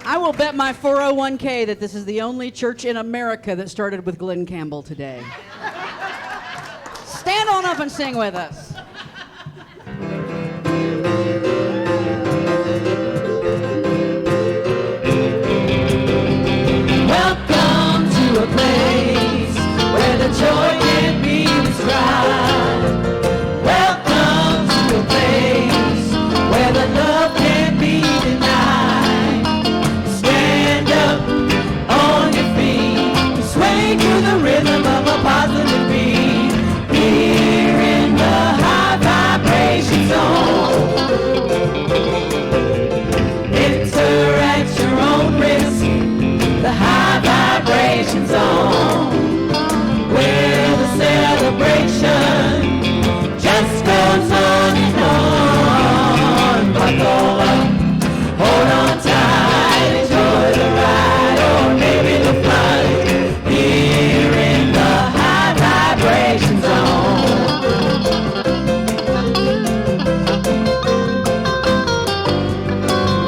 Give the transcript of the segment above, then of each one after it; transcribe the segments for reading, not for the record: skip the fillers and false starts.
I will bet my 401k that this is the only church in America that started with Glenn Campbell today. Stand on up and sing with us. Welcome to a place where the joy can't be described. Welcome to a place where the love can't be denied. Stand up on your feet, sway to the rhythm of a positive beat. Here in the high vibration zone. Enter at your own risk. The high vibration zone, where the celebration just goes on and on. Buckle up, hold on tight, enjoy the ride, or maybe the flight. Here in the high vibration zone.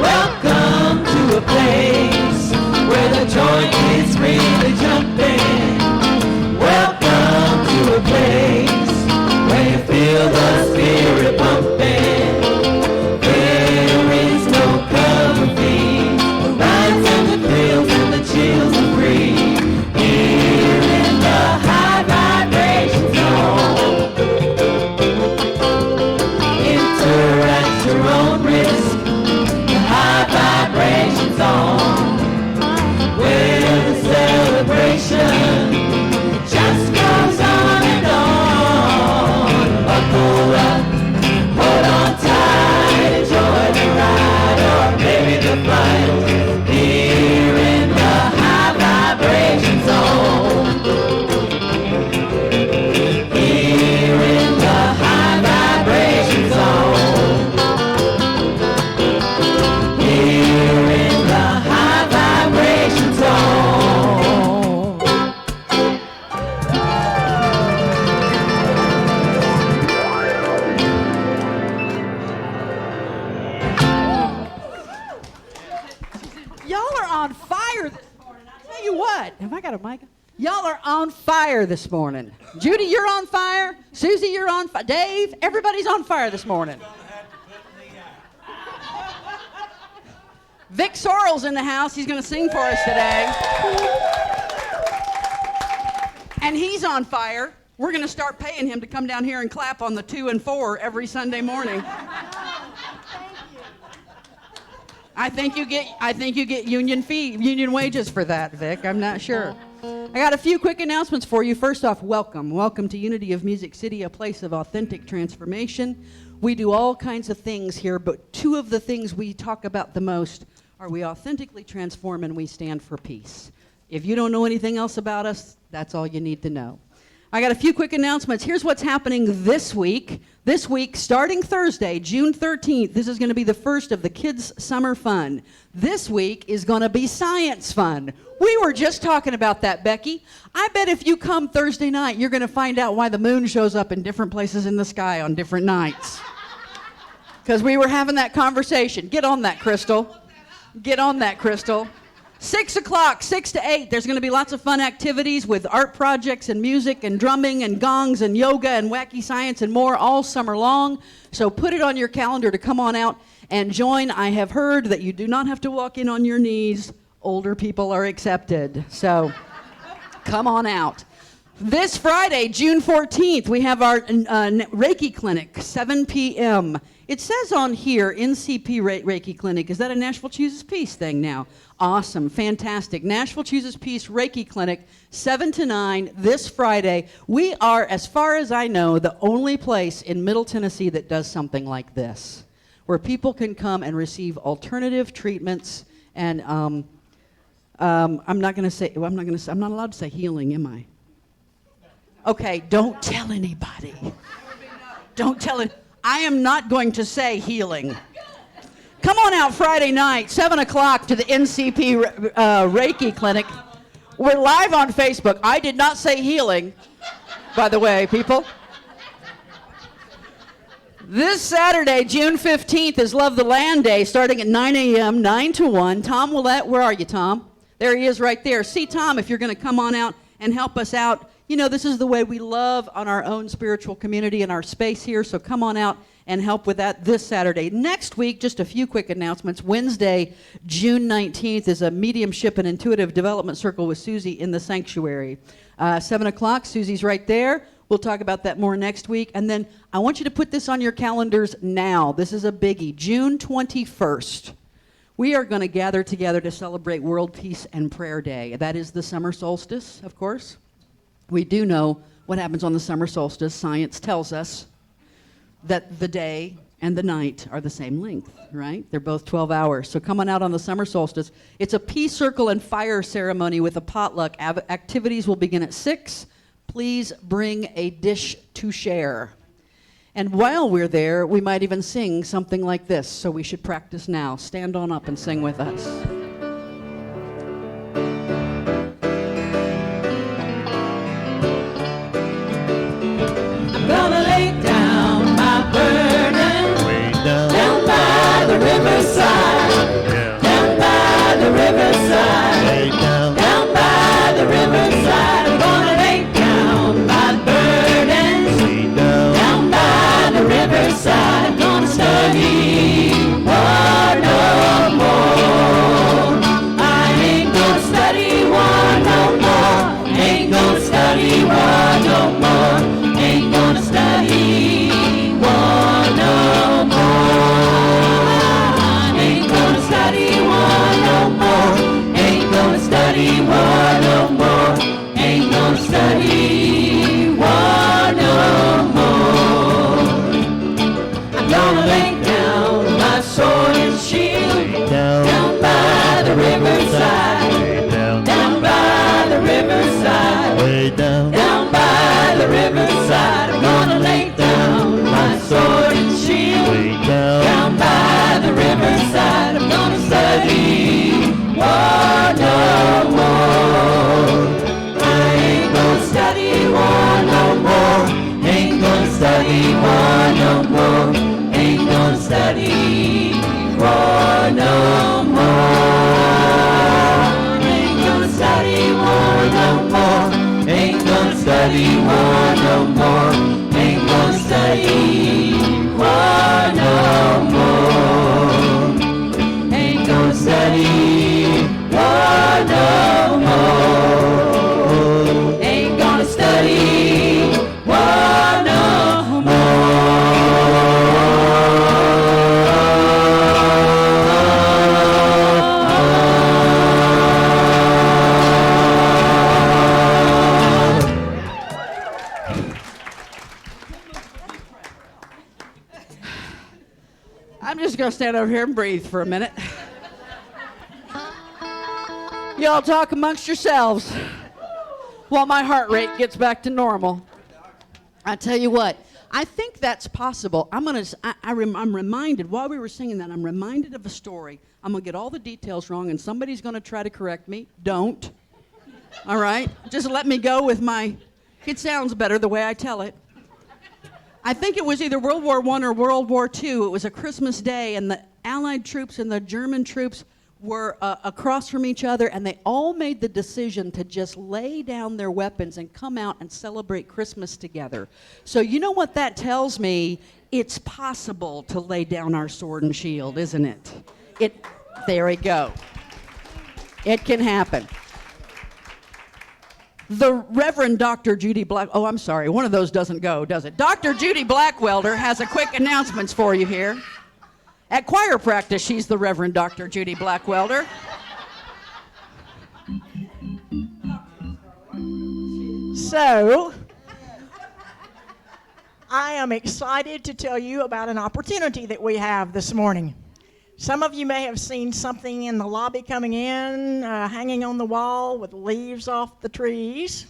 Welcome to a place where the joint is really jumping. Welcome to a place where you feel the spirit pumping. There is no cover fee. The rides and the thrills and the chills are free. Here in the high vibration zone. Enter at your own risk. The high vibration zone, where the celebration just goes on and on. Buckle up, hold on tight, enjoy the ride, or maybe the flight. Here in the high vibration zone. Here in the high vibration zone. Here in the high vibration zone. Y'all are on fire this morning. I'll tell you what. Have I got a mic? Y'all are on fire this morning. Judy, you're on fire. Susie, you're on fire. Dave, everybody's on fire this morning. Vic Sorrell's in the house. He's going to sing for us today. And he's on fire. We're going to start paying him to come down here and clap on the 2 and 4 every Sunday morning. I think you get union wages for that, Vic. I'm not sure. I got a few quick announcements for you. First off, welcome. Welcome to Unity of Music City, a place of authentic transformation. We do all kinds of things here, but two of the things we talk about the most are we authentically transform and we stand for peace. If you don't know anything else about us, that's all you need to know. I got a few quick announcements. Here's what's happening this week. This week, starting Thursday, June 13th, this is going to be the first of the Kids' Summer Fun. This week is going to be Science Fun. We were just talking about that, Becky. I bet if you come Thursday night, you're going to find out why the moon shows up in different places in the sky on different nights. Because we were having that conversation. Get on that, Crystal. Get on that, Crystal. 6 o'clock, 6 to 8, there's going to be lots of fun activities with art projects and music and drumming and gongs and yoga and wacky science and more all summer long. So put it on your calendar to come on out and join. I have heard that you do not have to walk in on your knees. Older people are accepted. So come on out. This Friday, June 14th, we have our Reiki clinic, 7 p.m. It says on here, NCP Reiki Clinic. Is that a Nashville Chooses Peace thing now? Awesome, fantastic. Nashville Chooses Peace Reiki Clinic, 7 to 9 this Friday. We are, as far as I know, the only place in Middle Tennessee that does something like this, where people can come and receive alternative treatments. And I'm not allowed to say healing, am I? Okay, don't tell anybody. Don't tell it. I am not going to say healing. Come on out Friday night, 7 o'clock to the NCP Reiki Clinic. We're live on Facebook. I did not say healing, by the way, people. This Saturday, June 15th, is Love the Land Day, starting at 9 a.m., 9 to 1. Tom Willett, where are you, Tom? There he is right there. See, Tom, if you're going to come on out and help us out. You know, this is the way we love on our own spiritual community and our space here, so come on out and help with that this Saturday. Next week, just a few quick announcements. Wednesday, June 19th, is a mediumship and intuitive development circle with Susie in the sanctuary. 7 o'clock, Susie's right there. We'll talk about that more next week. And then I want you to put this on your calendars now. This is a biggie. June 21st, we are going to gather together to celebrate World Peace and Prayer Day. That is the summer solstice, of course. We do know what happens on the summer solstice. Science tells us that the day and the night are the same length, right? They're both 12 hours. So come on out on the summer solstice. It's a peace circle and fire ceremony with a potluck. Activities will begin at 6. Please bring a dish to share. And while we're there, we might even sing something like this. So we should practice now. Stand on up and sing with us. I'm gonna lay down my burden way down by the riverside, down by the riverside, way down by the riverside. I'm gonna lay down my burdens way down by the riverside. I'm gonna study war no more. I ain't gonna study war no more. Ain't gonna study war no more. Ain't gonna study war no more. Ain't gonna study war no more. Ain't gonna study war no more. Ain't gonna study war no more. I'm gonna lay down my sword and shield down by the riverside, down by the riverside, way down by the riverside. I'm gonna lay down my sword and shield down by the riverside. I'm gonna study war no more. I ain't gonna study war no more. Ain't gonna study war no more. Ain't gonna study war no more. Ain't gonna study war no more. Ain't gonna study war no more. Ain't gonna study war no more. Ain't gonna study war no more. Ain't gonna study war no I'm just going to stand over here and breathe for a minute. Y'all talk amongst yourselves while my heart rate gets back to normal. I tell you what, I think that's possible. I'm reminded, while we were singing that, I'm reminded of a story. I'm going to get all the details wrong, and somebody's going to try to correct me. Don't. All right? Just let me go with my, it sounds better the way I tell it. I think it was either World War I or World War II. It was a Christmas day, and the Allied troops and the German troops were across from each other, and they all made the decision to just lay down their weapons and come out and celebrate Christmas together. So you know what that tells me? It's possible to lay down our sword and shield, isn't it? There we go. It can happen. The Reverend Dr. Judy oh, I'm sorry, one of those doesn't go, does it? Dr. Judy Blackwelder has a quick announcements for you here. At choir practice, she's the Reverend Dr. Judy Blackwelder. So, I am excited to tell you about an opportunity that we have this morning. Some of you may have seen something in the lobby coming in, hanging on the wall with leaves off the trees.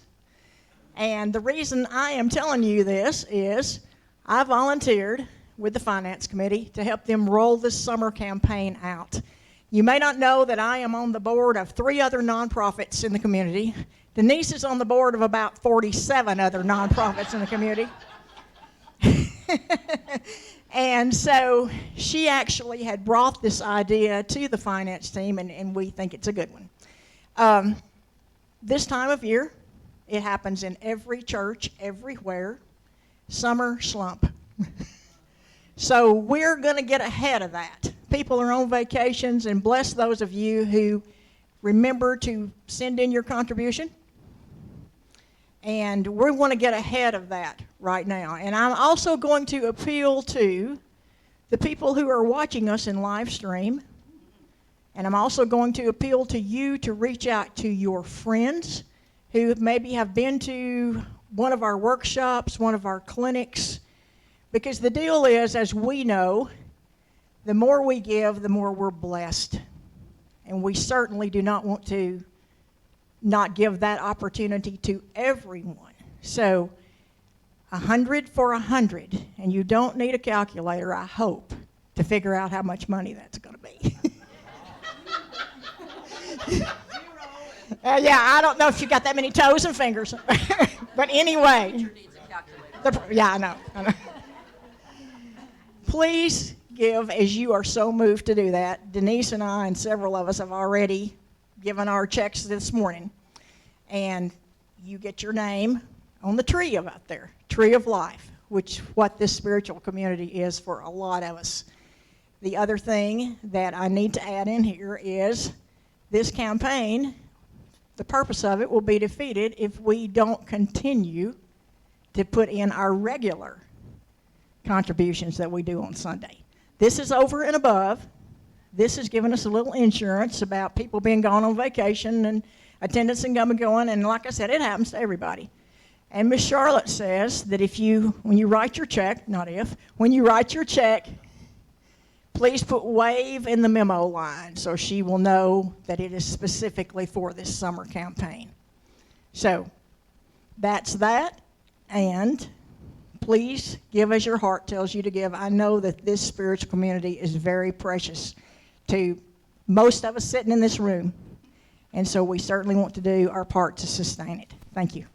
And the reason I am telling you this is I volunteered with the Finance Committee to help them roll this summer campaign out. You may not know that I am on the board of 3 other nonprofits in the community. Denise is on the board of about 47 other nonprofits in the community. And so she actually had brought this idea to the finance team, and we think it's a good one. This time of year, it happens in every church, everywhere. Summer slump. So we're going to get ahead of that. People are on vacations, and bless those of you who remember to send in your contribution. And we want to get ahead of that right now. And I'm also going to appeal to the people who are watching us in live stream. And I'm also going to appeal to you to reach out to your friends who maybe have been to one of our workshops, one of our clinics. Because the deal is, as we know, the more we give, the more we're blessed. And we certainly do not want to not give that opportunity to everyone. So 100 for 100, and you don't need a calculator, I hope, to figure out how much money that's going to be. Yeah, I don't know if you got that many toes and fingers. But anyway. Yeah, I know. Please give as you are so moved to do that. Denise and I and several of us have already given our checks this morning. And you get your name on the tree of out there, Tree of Life, which what this spiritual community is for a lot of us. The other thing that I need to add in here is this campaign, the purpose of it will be defeated if we don't continue to put in our regular contributions that we do on Sunday. This is over and above. This has given us a little insurance about people being gone on vacation and attendance and come and going, and like I said, it happens to everybody. And Miss Charlotte says that when you write your check, when you write your check, please put WAVE in the memo line so she will know that it is specifically for this summer campaign. So that's that, and please give as your heart tells you to give. I know that this spiritual community is very precious to most of us sitting in this room, and so we certainly want to do our part to sustain it. Thank you.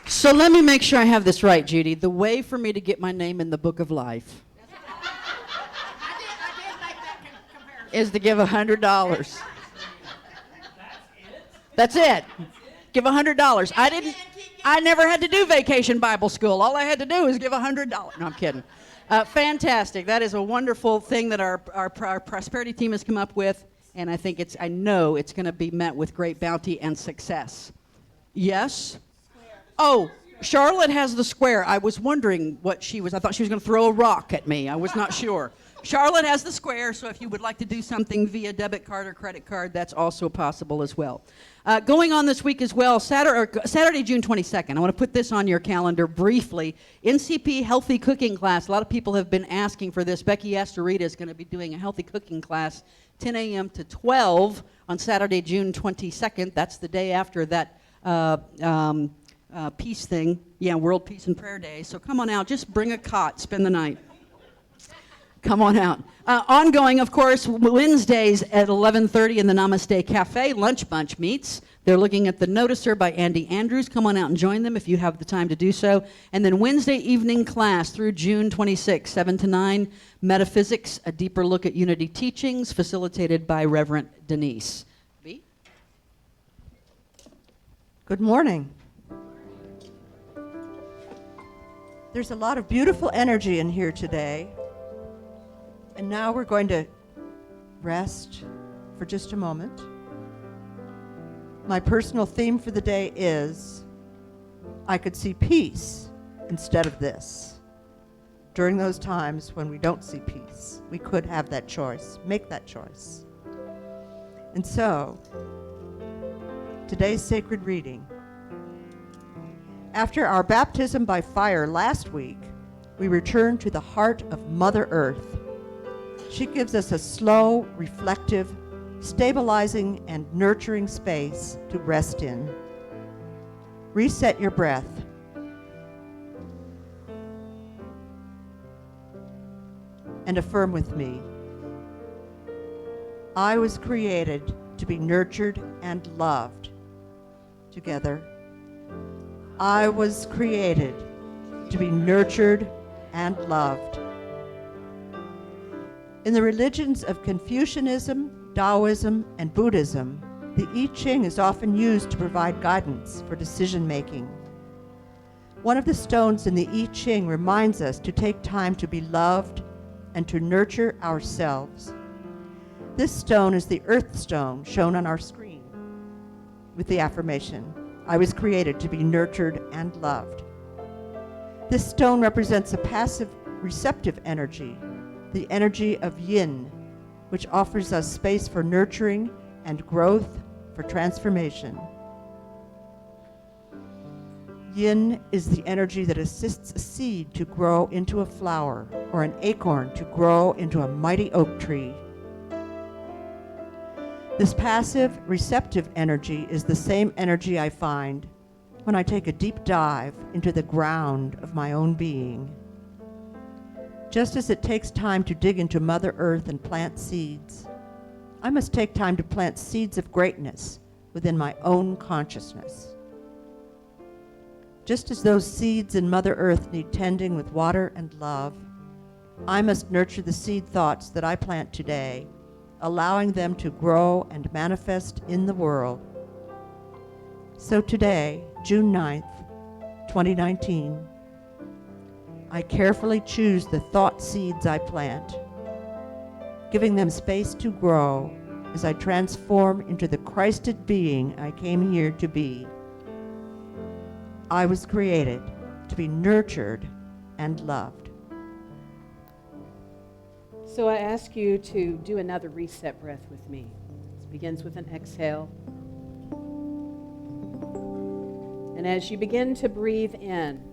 So let me make sure I have this right, Judy. The way for me to get my name in the book of life is to give $100. That's it. Give $100. I never had to do vacation Bible school. All I had to do is give $100. No, I'm kidding. Fantastic. That is a wonderful thing that our prosperity team has come up with, and I know it's going to be met with great bounty and success. Yes? Oh, Charlotte has the square. I was wondering I thought she was going to throw a rock at me. I was not sure. Charlotte has the square, so if you would like to do something via debit card or credit card, that's also possible as well. Going on this week as well, Saturday, June 22nd. I want to put this on your calendar briefly. NCP Healthy Cooking Class. A lot of people have been asking for this. Becky Astorita is going to be doing a healthy cooking class 10 a.m. to 12 on Saturday, June 22nd. That's the day after that peace thing. Yeah, World Peace and Prayer Day. So come on out. Just bring a cot. Spend the night. Come on out. Ongoing, of course, Wednesdays at 11:30 in the Namaste Cafe, Lunch Bunch meets. They're looking at The Noticer by Andy Andrews. Come on out and join them if you have the time to do so. And then Wednesday evening class through June 26, 7 to 9, Metaphysics, a deeper look at unity teachings, facilitated by Reverend Denise. B? Good morning. There's a lot of beautiful energy in here today. And now we're going to rest for just a moment. My personal theme for the day is, I could see peace instead of this. During those times when we don't see peace, we could have that choice, make that choice. And so, today's sacred reading. After our baptism by fire last week, we return to the heart of Mother Earth. She gives us a slow, reflective, stabilizing, and nurturing space to rest in. Reset your breath. And affirm with me. I was created to be nurtured and loved. Together. I was created to be nurtured and loved. In the religions of Confucianism, Taoism, and Buddhism, the I Ching is often used to provide guidance for decision making. One of the stones in the I Ching reminds us to take time to be loved and to nurture ourselves. This stone is the earth stone shown on our screen with the affirmation, I was created to be nurtured and loved. This stone represents a passive receptive energy, the energy of yin, which offers us space for nurturing and growth, for transformation. Yin is the energy that assists a seed to grow into a flower or an acorn to grow into a mighty oak tree. This passive, receptive energy is the same energy I find when I take a deep dive into the ground of my own being. Just as it takes time to dig into Mother Earth and plant seeds, I must take time to plant seeds of greatness within my own consciousness. Just as those seeds in Mother Earth need tending with water and love, I must nurture the seed thoughts that I plant today, allowing them to grow and manifest in the world. So today, June 9th, 2019, I carefully choose the thought seeds I plant, giving them space to grow as I transform into the Christed being I came here to be. I was created to be nurtured and loved. So I ask you to do another reset breath with me. It begins with an exhale. And as you begin to breathe in,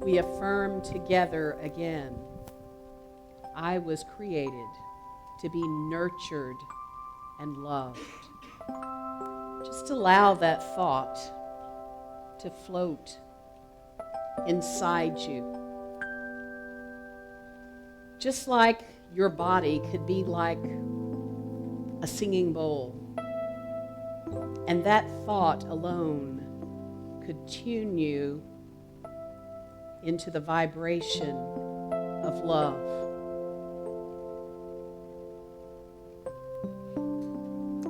we affirm together again, I was created to be nurtured and loved. Just allow that thought to float inside you. Just like your body could be like a singing bowl, and that thought alone could tune you into the vibration of love.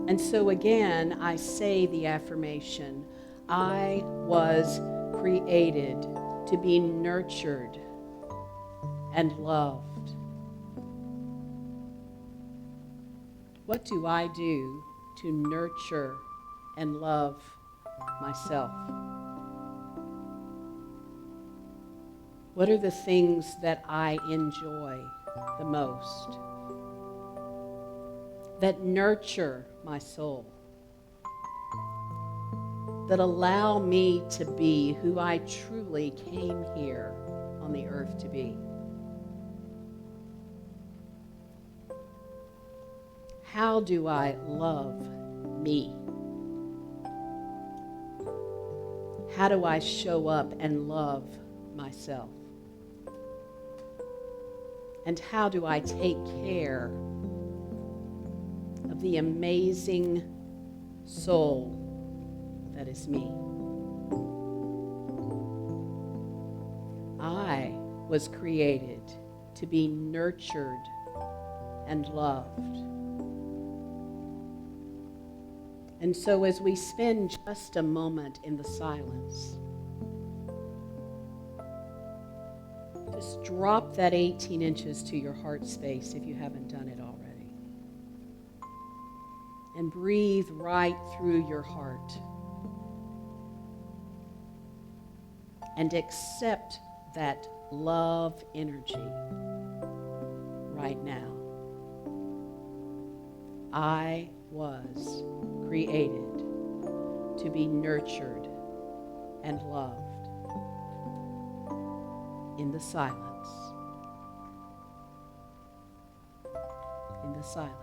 And so again, I say the affirmation, I was created to be nurtured and loved. What do I do to nurture and love myself? What are the things that I enjoy the most, that nurture my soul, that allow me to be who I truly came here on the earth to be? How do I love me? How do I show up and love myself? And how do I take care of the amazing soul that is me? I was created to be nurtured and loved. And so as we spend just a moment in the silence, just drop that 18 inches to your heart space if you haven't done it already. And breathe right through your heart. And accept that love energy right now. I was created to be nurtured and loved in the silence. In the silence.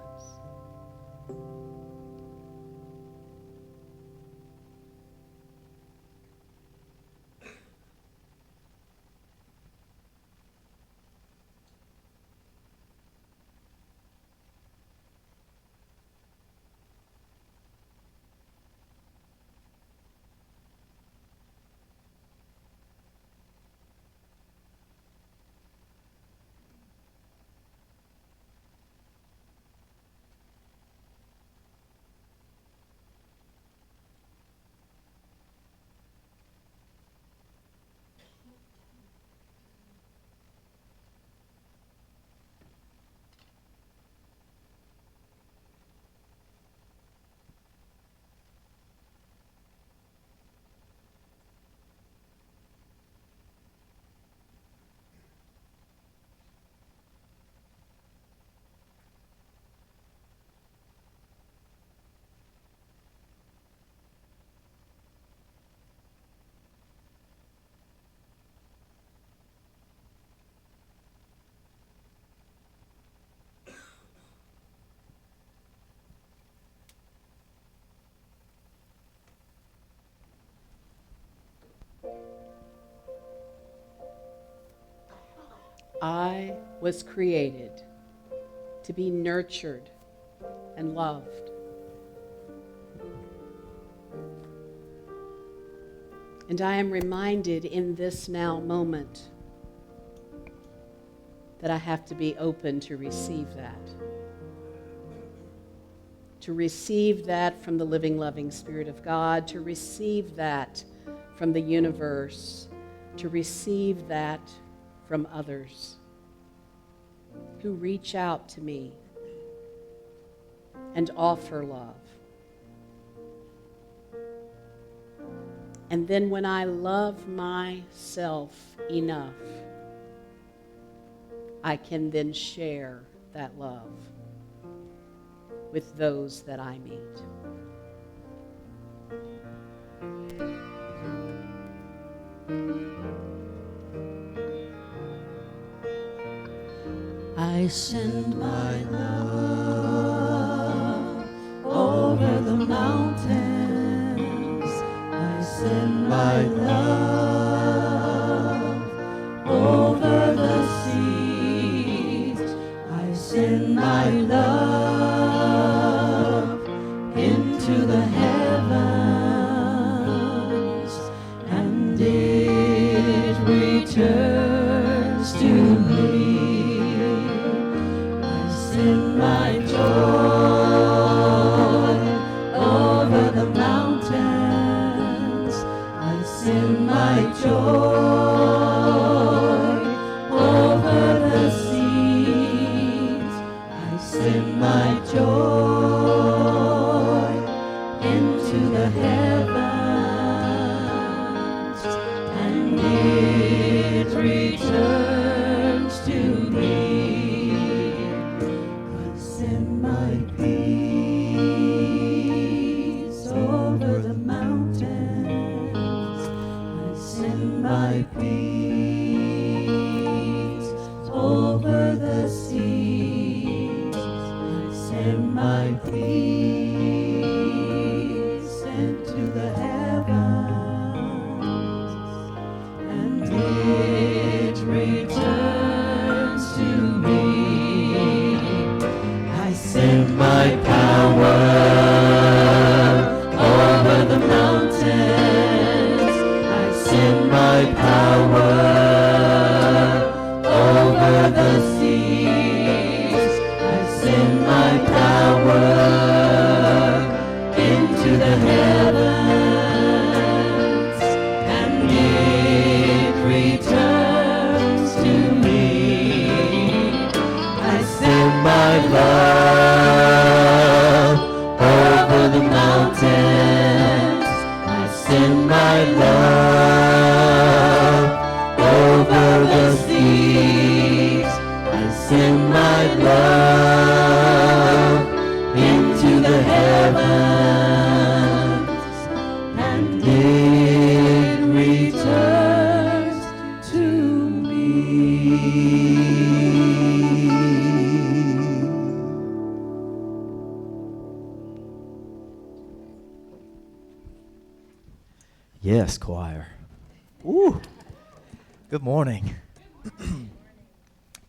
I was created to be nurtured and loved. And I am reminded in this now moment that I have to be open to receive that. To receive that from the living, loving Spirit of God, to receive that from the universe, to receive that from others who reach out to me and offer love. And then when I love myself enough, I can then share that love with those that I meet. I send my love over the mountains. I send my love over the seas. I send my love into the heavens, and it returns to me. In my joy over the mountains, I send my joy over the seas. I send my joy into the heavens, and it returns to me. Send my peace over the mountains. I send my peace over the seas. I send my peace into the heavens, and it returns to me. I send my power over the mountains. I send my power over the seas. I send my power into the heavens, and it returns to me. I send my love over the mountains. I send my love over the seas. I send my love into the heavens, and it returns to me. Yes, choir. Ooh. Good morning.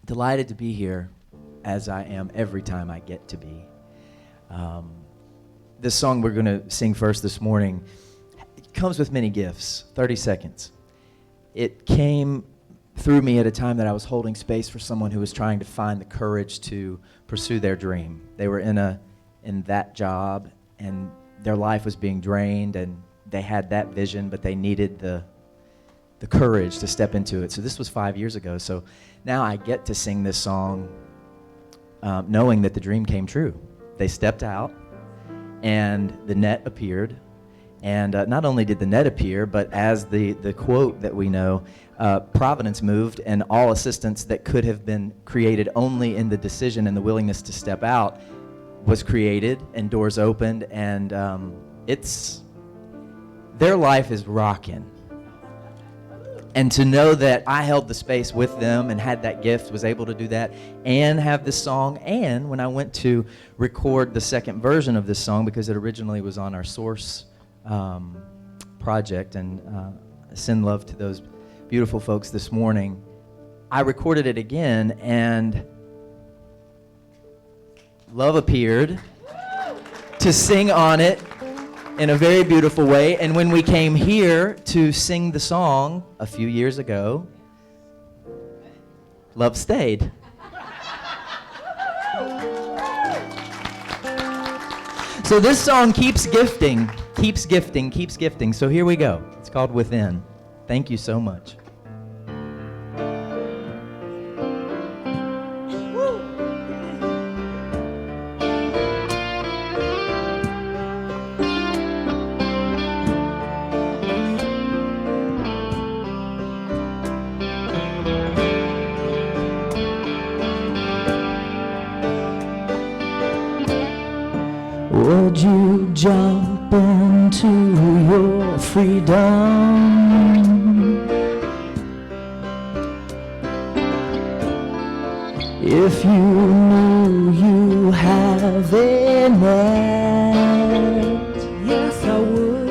Delighted to be here, as I am every time I get to be. This song we're going to sing first this morning, it comes with many gifts. 30 seconds. It came through me at a time that I was holding space for someone who was trying to find the courage to pursue their dream. They were in that job, and their life was being drained, and they had that vision, but they needed the courage to step into it. So this was 5 years ago. So now I get to sing this song knowing that the dream came true. They stepped out, and the net appeared. And not only did the net appear, but as the quote that we know, providence moved, and all assistance that could have been created only in the decision and the willingness to step out was created, and doors opened, and their life is rocking. And to know that I held the space with them and had that gift, was able to do that, and have this song, and when I went to record the second version of this song, because it originally was on our Source project, and send love to those beautiful folks this morning, I recorded it again, and Love appeared to sing on it in a very beautiful way. And when we came here to sing the song a few years ago, Love stayed. So this song keeps gifting, keeps gifting, keeps gifting. So here we go. It's called Within. Thank you so much. Would you jump into your freedom? If you knew you have a net? Yes, I would.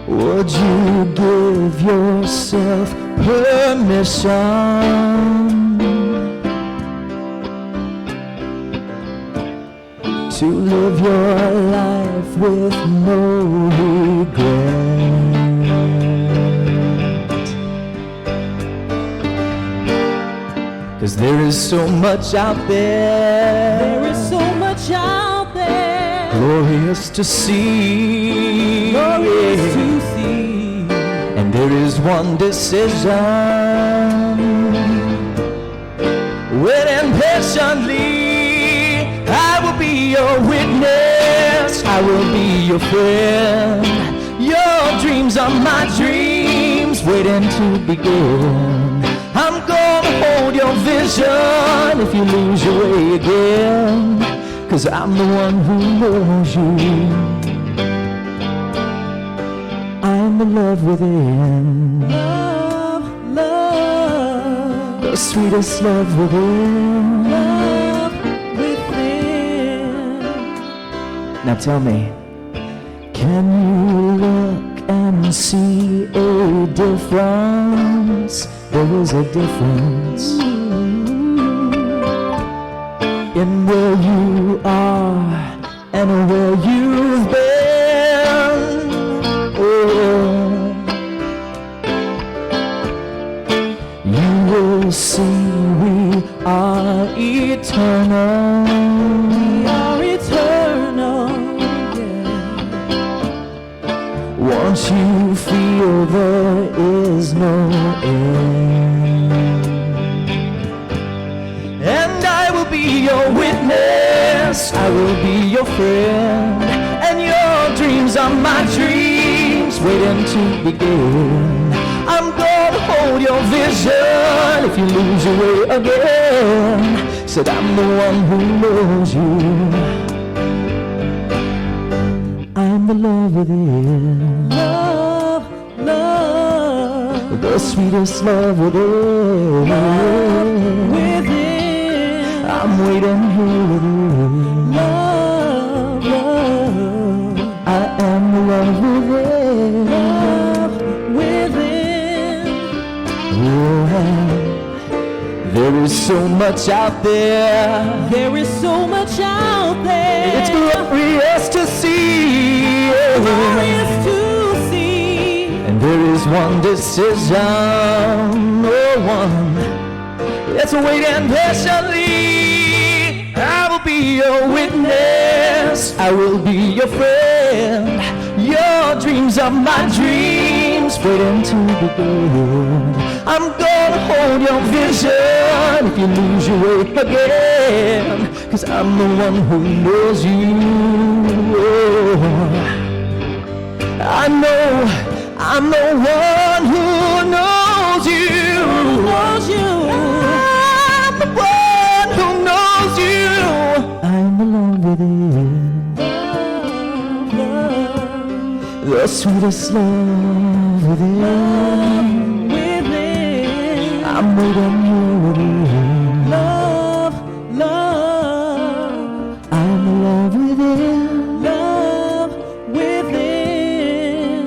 Would you give yourself permission to live your life with no regret? 'Cause there is so much out there. There is so much out there. Glorious to see. Glorious to see. And there is one decision. Waiting patiently. I will be your witness, I will be your friend. Your dreams are my dreams, waiting to begin. I'm gonna hold your vision if you lose your way again. 'Cause I'm the one who knows you. I'm the love within. Love, love, the sweetest love within. Now tell me, can you look and see a difference? There is a difference in where you are and where you've been. Oh, you will see we are eternal. We are eternal. Once you feel there is no end. And I will be your witness, I will be your friend. And your dreams are my dreams, waiting to begin. I'm gonna hold your vision if you lose your way again. Said I'm the one who knows you. I'm the love within. Love, love, the sweetest love within. Love within. I'm waiting here within. Love, love, I am the love within. Love within. Oh, there is so much out there. There is so much out there. It's glorious to see. Glorious to see. And there is one decision. Oh, one. It's waiting patiently. I will be your witness. I will be your friend. Your dreams are my dreams, waiting to begin. I'm gonna hold your vision if you lose your way again. 'Cause I'm the one who knows you. I'm the one who knows you. I'm the one who knows you. I'm the love within. The sweetest love within. I'm waiting here within. Love, love, I'm the love within. Love within.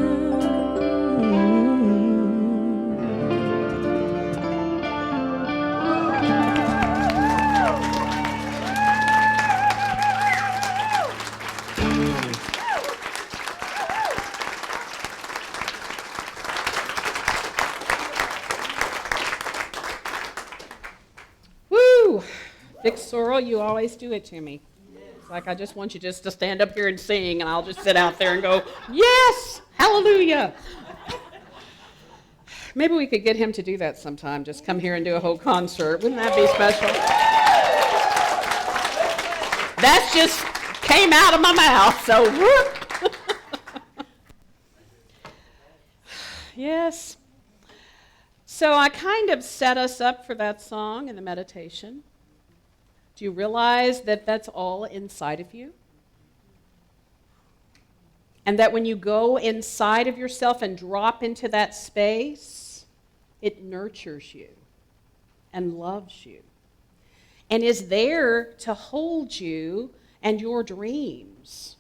Vic Sorrell, you always do it to me. It's like I just want you just to stand up here and sing, and I'll just sit out there and go, yes, hallelujah. Maybe we could get him to do that sometime. Just come here and do a whole concert. Wouldn't that be special? That just came out of my mouth, so whoop. Yes. So I kind of set us up for that song in the meditation. Do you realize that that's all inside of you? And that when you go inside of yourself and drop into that space, it nurtures you and loves you and is there to hold you and your dreams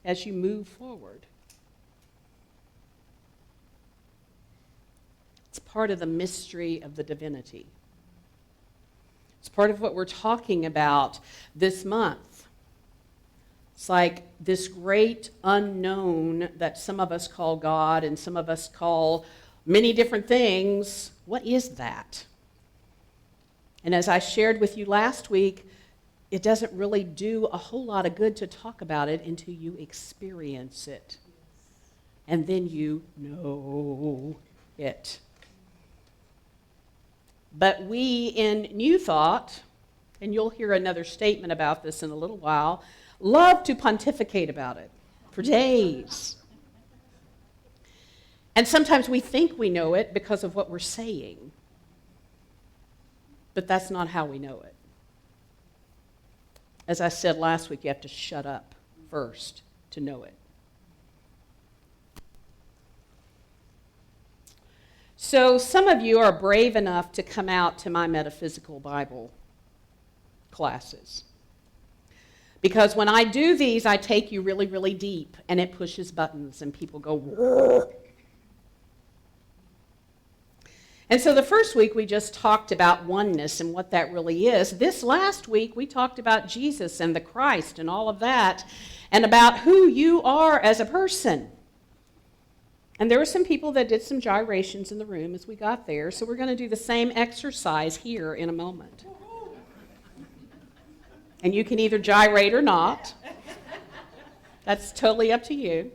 as you move forward. It's part of the mystery of the divinity. It's part of what we're talking about this month. It's like this great unknown that some of us call God and some of us call many different things. What is that? And as I shared with you last week, it doesn't really do a whole lot of good to talk about it until you experience it. And then you know it. But we in New Thought, and you'll hear another statement about this in a little while, love to pontificate about it for days. And sometimes we think we know it because of what we're saying. But that's not how we know it. As I said last week, you have to shut up first to know it. So some of you are brave enough to come out to my metaphysical Bible classes. Because when I do these, I take you really, really deep, and it pushes buttons, and people go, whoa. And so the first week, we just talked about oneness and what that really is. This last week, we talked about Jesus and the Christ and all of that, and about who you are as a person. And there were some people that did some gyrations in the room as we got there, so we're going to do the same exercise here in a moment. And you can either gyrate or not. That's totally up to you.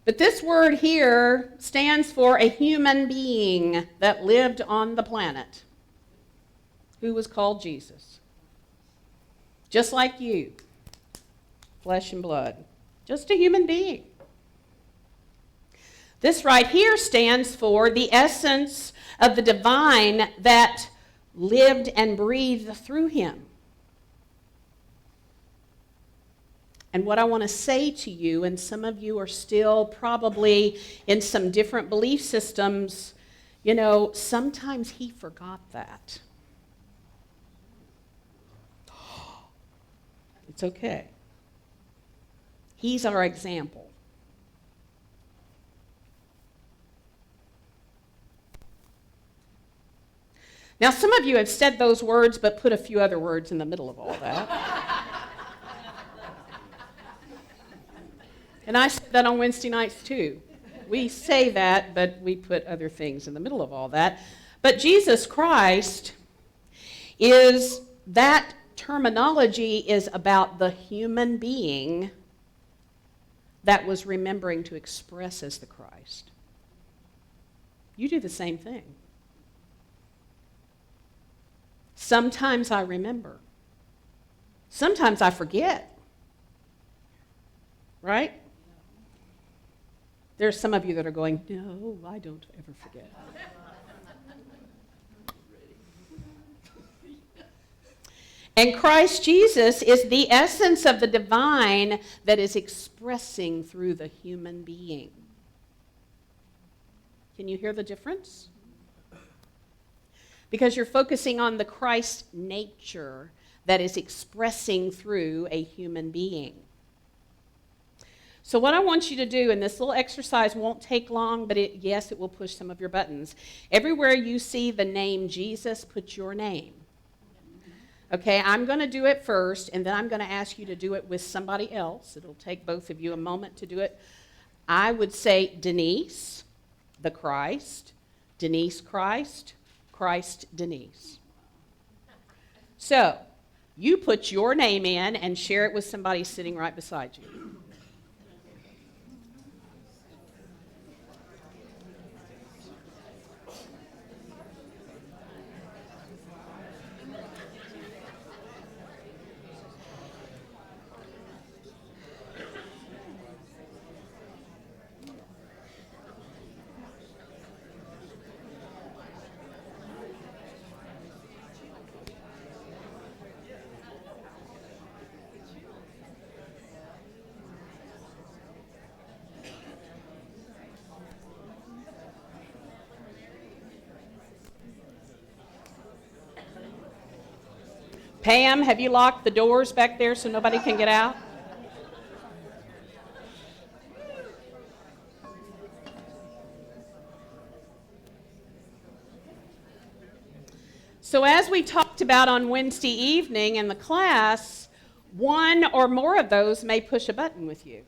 But this word here stands for a human being that lived on the planet who was called Jesus. Just like you, flesh and blood, just a human being. This right here stands for the essence of the divine that lived and breathed through him. And what I want to say to you, and some of you are still probably in some different belief systems, you know, sometimes he forgot that. It's okay. He's our example. Now, some of you have said those words, but put a few other words in the middle of all that. And I said that on Wednesday nights, too. We say that, but we put other things in the middle of all that. But Jesus Christ is, that terminology is about the human being that was remembering to express as the Christ. You do the same thing. Sometimes I remember. Sometimes I forget. Right? There's some of you that are going, no, I don't ever forget. And Christ Jesus is the essence of the divine that is expressing through the human being. Can you hear the difference? Because you're focusing on the Christ nature that is expressing through a human being. So what I want you to do, and this little exercise won't take long, but yes, it will push some of your buttons. Everywhere you see the name Jesus, put your name. Okay, I'm going to do it first, and then I'm going to ask you to do it with somebody else. It'll take both of you a moment to do it. I would say Denise, the Christ, Denise Christ, Christ Denise. So, you put your name in and share it with somebody sitting right beside you. Pam, have you locked the doors back there so nobody can get out? So as we talked about on Wednesday evening in the class, one or more of those may push a button with you.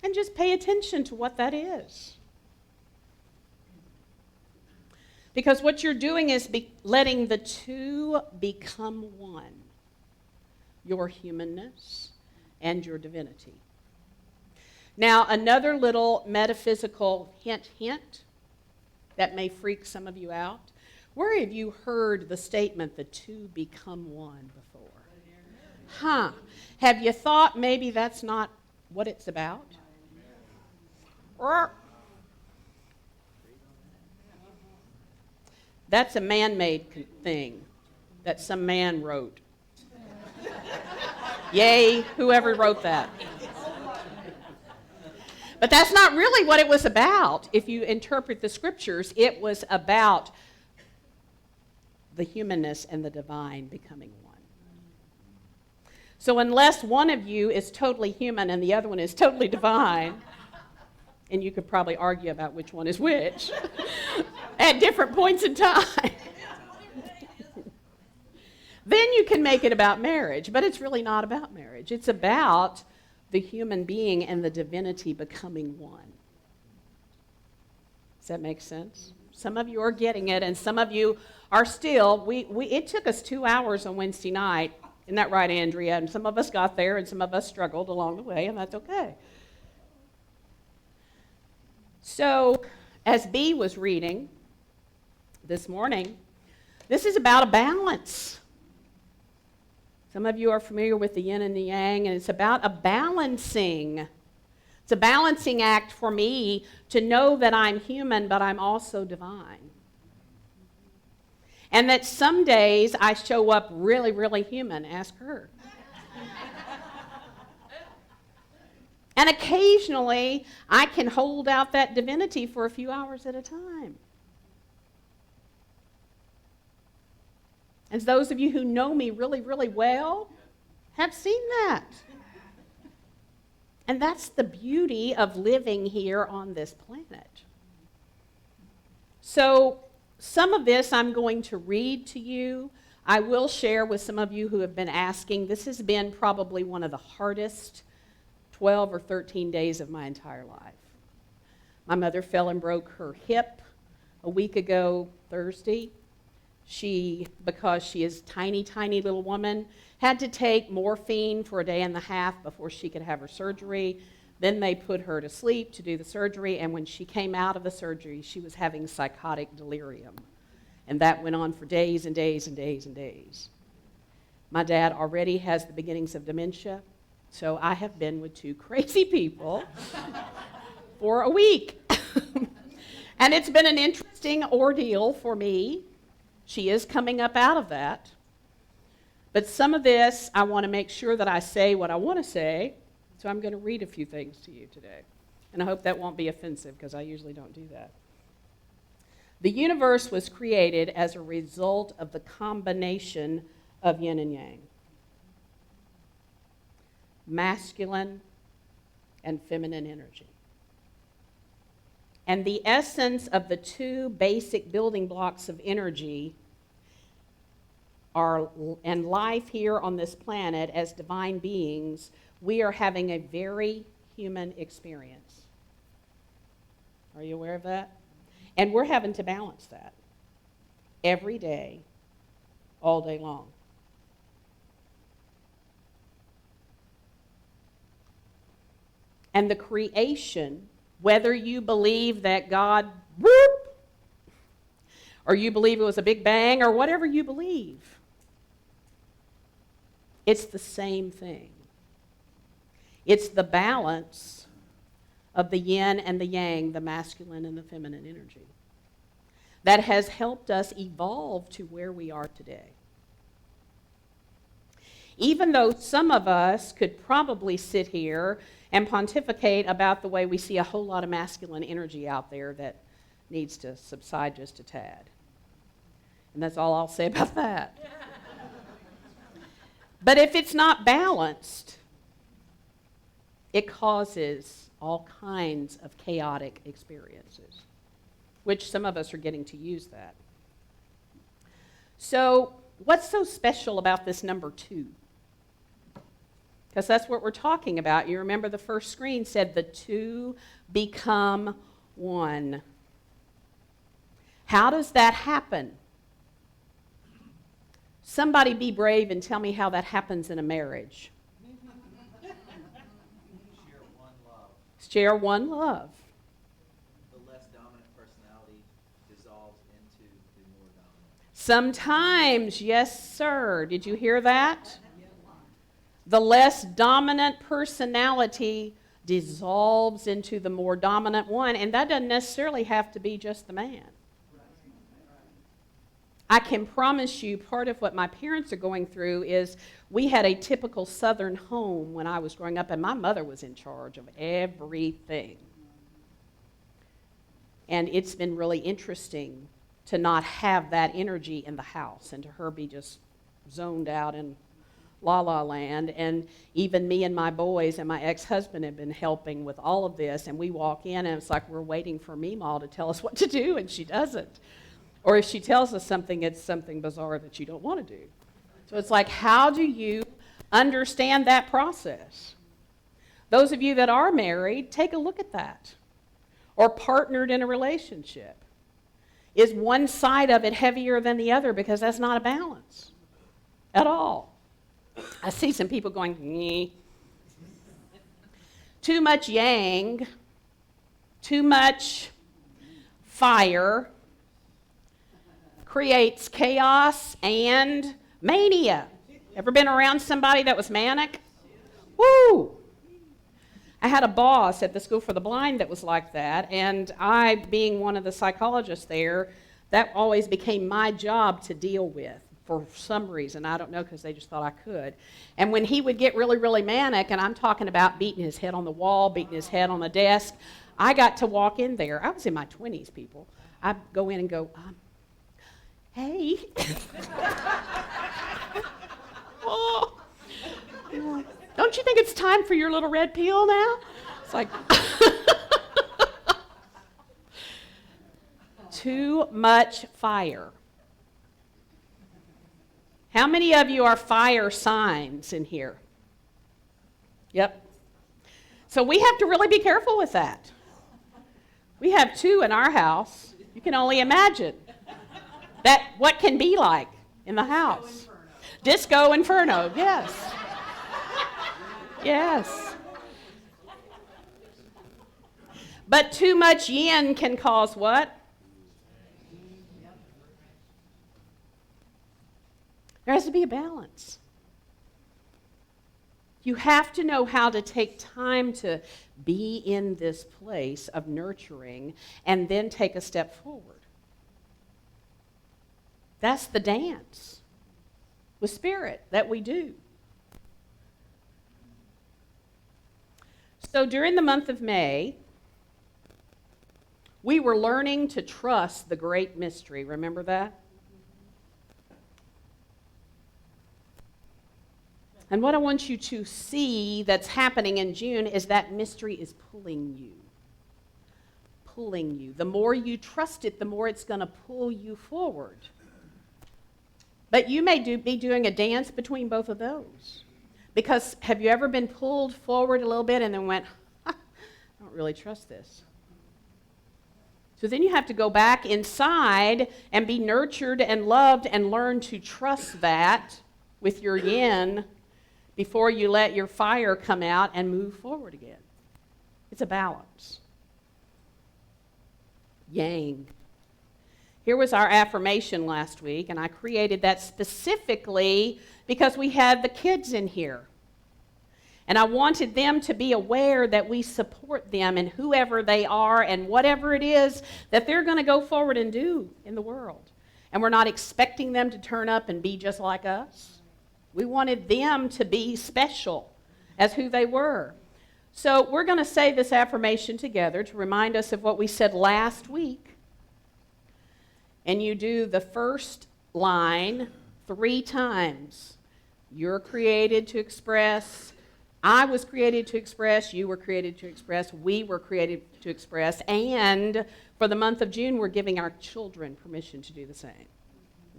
And just pay attention to what that is. Because what you're doing is letting the two become one. Your humanness and your divinity. Now, another little metaphysical hint that may freak some of you out. Where have you heard the statement, the two become one, before? Huh. Have you thought maybe that's not what it's about? That's a man-made thing that some man wrote. Yay, whoever wrote that. But that's not really what it was about. If you interpret the scriptures, it was about the humanness and the divine becoming one. So unless one of you is totally human and the other one is totally divine, and you could probably argue about which one is which at different points in time, then you can make it about marriage. But it's really not about marriage. It's about the human being and the divinity becoming one. Does that make sense? Some of you are getting it, and some of you are still. It took us 2 hours on Wednesday night. Isn't that right, Andrea? And some of us got there, and some of us struggled along the way, and that's okay. So, as B was reading this morning, this is about a balance. Some of you are familiar with the yin and the yang, and it's about a balancing. It's a balancing act for me to know that I'm human, but I'm also divine. And that some days I show up really, really human. Ask her. And occasionally I can hold out that divinity for a few hours at a time. And those of you who know me really, really well have seen that. And that's the beauty of living here on this planet. So some of this I'm going to read to you. I will share with some of you who have been asking. This has been probably one of the hardest 12 or 13 days of my entire life. My mother fell and broke her hip a week ago Thursday. She, because she is a tiny, tiny little woman, had to take morphine for a day and a half before she could have her surgery. Then they put her to sleep to do the surgery, and when she came out of the surgery, she was having psychotic delirium. And that went on for days and days and days and days. My dad already has the beginnings of dementia, so I have been with two crazy people for a week. And it's been an interesting ordeal for me. She is coming up out of that. But some of this, I want to make sure that I say what I want to say, so I'm going to read a few things to you today. And I hope that won't be offensive, because I usually don't do that. The universe was created as a result of the combination of yin and yang. Masculine and feminine energy. And the essence of the two basic building blocks of energy are, and life here on this planet as divine beings, we are having a very human experience. Are you aware of that? And we're having to balance that every day, all day long. And the creation, whether you believe that God, whoop, or you believe it was a big bang, or whatever you believe, it's the same thing. It's the balance of the yin and the yang, the masculine and the feminine energy, that has helped us evolve to where we are today. Even though some of us could probably sit here and pontificate about the way we see a whole lot of masculine energy out there that needs to subside just a tad. And that's all I'll say about that. But if it's not balanced, it causes all kinds of chaotic experiences, which some of us are getting to use that. So, what's so special about this number 2? Because that's what we're talking about. You remember the first screen said the 2 become 1. How does that happen? Somebody be brave and tell me how that happens in a marriage. Share one love. The less dominant personality dissolves into the more dominant. Sometimes, yes, sir. Did you hear that? The less dominant personality dissolves into the more dominant one, and that doesn't necessarily have to be just the man. I can promise you part of what my parents are going through is we had a typical Southern home when I was growing up, and my mother was in charge of everything. And it's been really interesting to not have that energy in the house and to her be just zoned out in la land. And even me and my boys and my ex-husband have been helping with all of this, and we walk in and it's like we're waiting for Meemaw to tell us what to do, and she doesn't. Or if she tells us something, it's something bizarre that you don't want to do. So it's like, how do you understand that process? Those of you that are married, take a look at that. Or partnered in a relationship. Is one side of it heavier than the other? Because that's not a balance at all. I see some people going, "Nyeh." Too much yang, too much fire, creates chaos and mania. Ever been around somebody that was manic? Woo! I had a boss at the School for the Blind that was like that, and I, being one of the psychologists there, that always became my job to deal with for some reason. I don't know, because they just thought I could. And when he would get really, really manic, and I'm talking about beating his head on the wall, beating his head on the desk, I got to walk in there. I was in my 20s, people. I'd go in and go, hey. Oh. Don't you think it's time for your little red pill now? It's like, too much fire. How many of you are fire signs in here? Yep. So we have to really be careful with that. We have 2 in our house. You can only imagine that what can be like in the house. Disco Inferno, yes. Yes. But too much yin can cause what? There has to be a balance. You have to know how to take time to be in this place of nurturing and then take a step forward. That's the dance with spirit that we do. So during the month of May, we were learning to trust the great mystery. Remember that? And what I want you to see that's happening in June is that mystery is pulling you. Pulling you. The more you trust it, the more it's going to pull you forward. But you may be doing a dance between both of those. Because have you ever been pulled forward a little bit and then went, I don't really trust this? So then you have to go back inside and be nurtured and loved and learn to trust that with your yin before you let your fire come out and move forward again. It's a balance. Yang. Here was our affirmation last week, and I created that specifically because we had the kids in here. And I wanted them to be aware that we support them in whoever they are and whatever it is that they're going to go forward and do in the world. And we're not expecting them to turn up and be just like us. We wanted them to be special as who they were. So we're going to say this affirmation together to remind us of what we said last week. And you do the first line 3 times. You're created to express. I was created to express. You were created to express. We were created to express. And for the month of June, we're giving our children permission to do the same.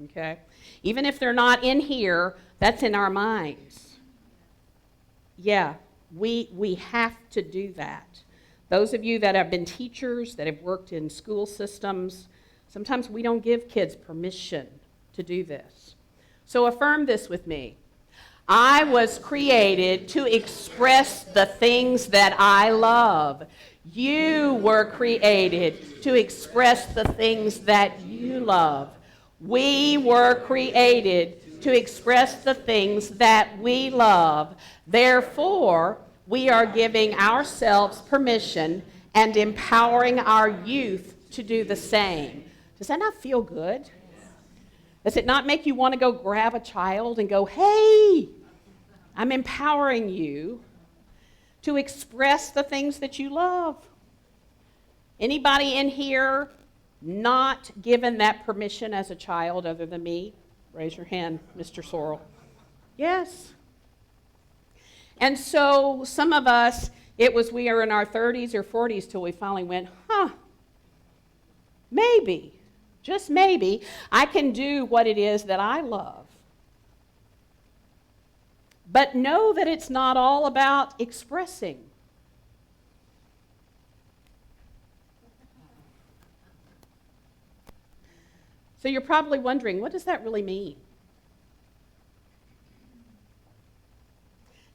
Okay? Even if they're not in here, that's in our minds. Yeah, we have to do that. Those of you that have been teachers, that have worked in school systems, sometimes we don't give kids permission to do this. So affirm this with me. I was created to express the things that I love. You were created to express the things that you love. We were created to express the things that we love. Therefore, we are giving ourselves permission and empowering our youth to do the same. Does that not feel good? Does it not make you want to go grab a child and go, hey, I'm empowering you to express the things that you love? Anybody in here not given that permission as a child other than me? Raise your hand, Mr. Sorrell. Yes. And so some of us, we were in our 30s or 40s till we finally went, maybe, just maybe, I can do what it is that I love. But know that it's not all about expressing. So you're probably wondering, what does that really mean?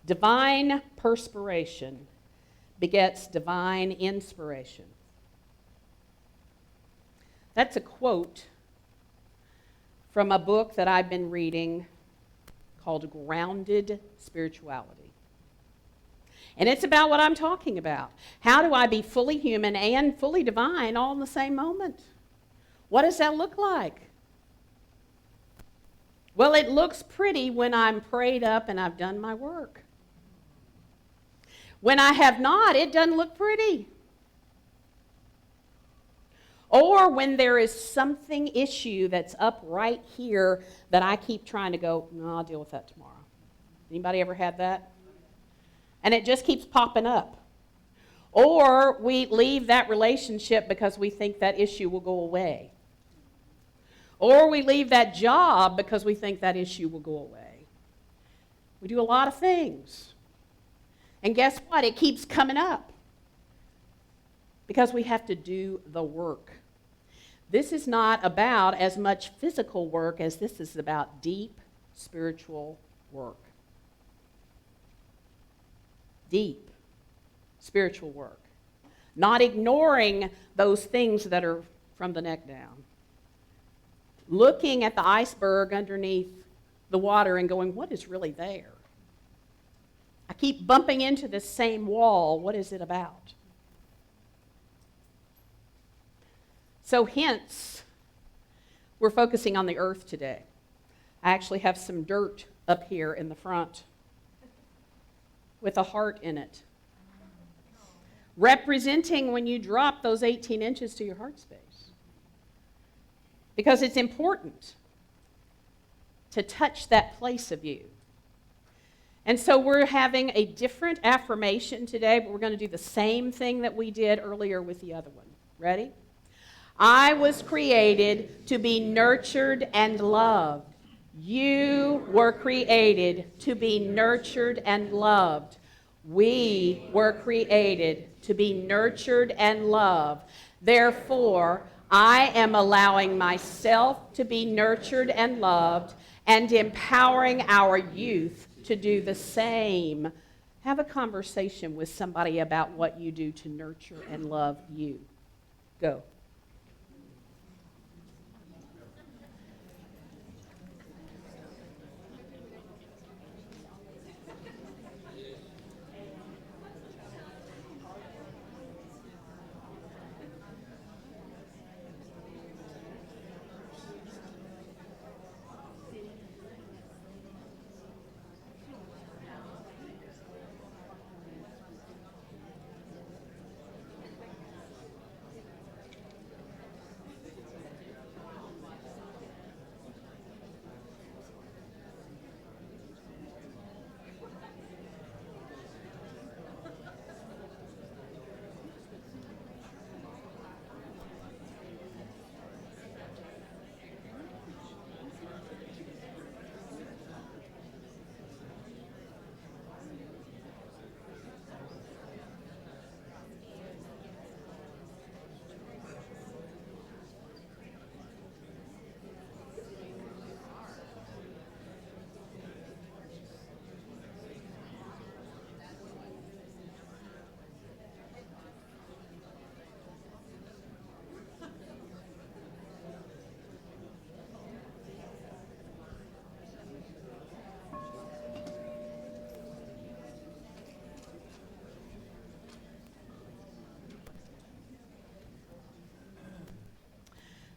Divine perspiration begets divine inspiration. That's a quote from a book that I've been reading called Grounded Spirituality. And it's about what I'm talking about. How do I be fully human and fully divine all in the same moment? What does that look like? Well, it looks pretty when I'm prayed up and I've done my work. When I have not, it doesn't look pretty. Or when there is something issue that's up right here that I keep trying to go, no, I'll deal with that tomorrow. Anybody ever had that? And it just keeps popping up. Or we leave that relationship because we think that issue will go away. Or we leave that job because we think that issue will go away. We do a lot of things. And guess what? It keeps coming up. Because we have to do the work. This is not about as much physical work as this is about deep spiritual work. Deep spiritual work. Not ignoring those things that are from the neck down. Looking at the iceberg underneath the water and going, what is really there? I keep bumping into this same wall. What is it about? So hence, we're focusing on the earth today. I actually have some dirt up here in the front with a heart in it, representing when you drop those 18 inches to your heart space. Because it's important to touch that place of you. And so we're having a different affirmation today, but we're going to do the same thing that we did earlier with the other one. Ready? I was created to be nurtured and loved. You were created to be nurtured and loved. We were created to be nurtured and loved. Therefore, I am allowing myself to be nurtured and loved and empowering our youth to do the same. Have a conversation with somebody about what you do to nurture and love you. Go.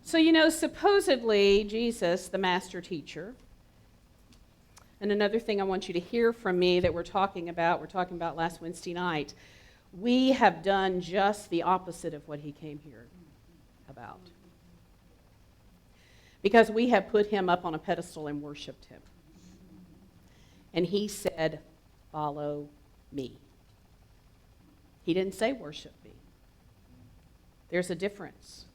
So, supposedly Jesus, the master teacher, and another thing I want you to hear from me that we're talking about last Wednesday night, we have done just the opposite of what he came here about. Because we have put him up on a pedestal and worshiped him. And he said, "Follow me." He didn't say worship me. There's a difference.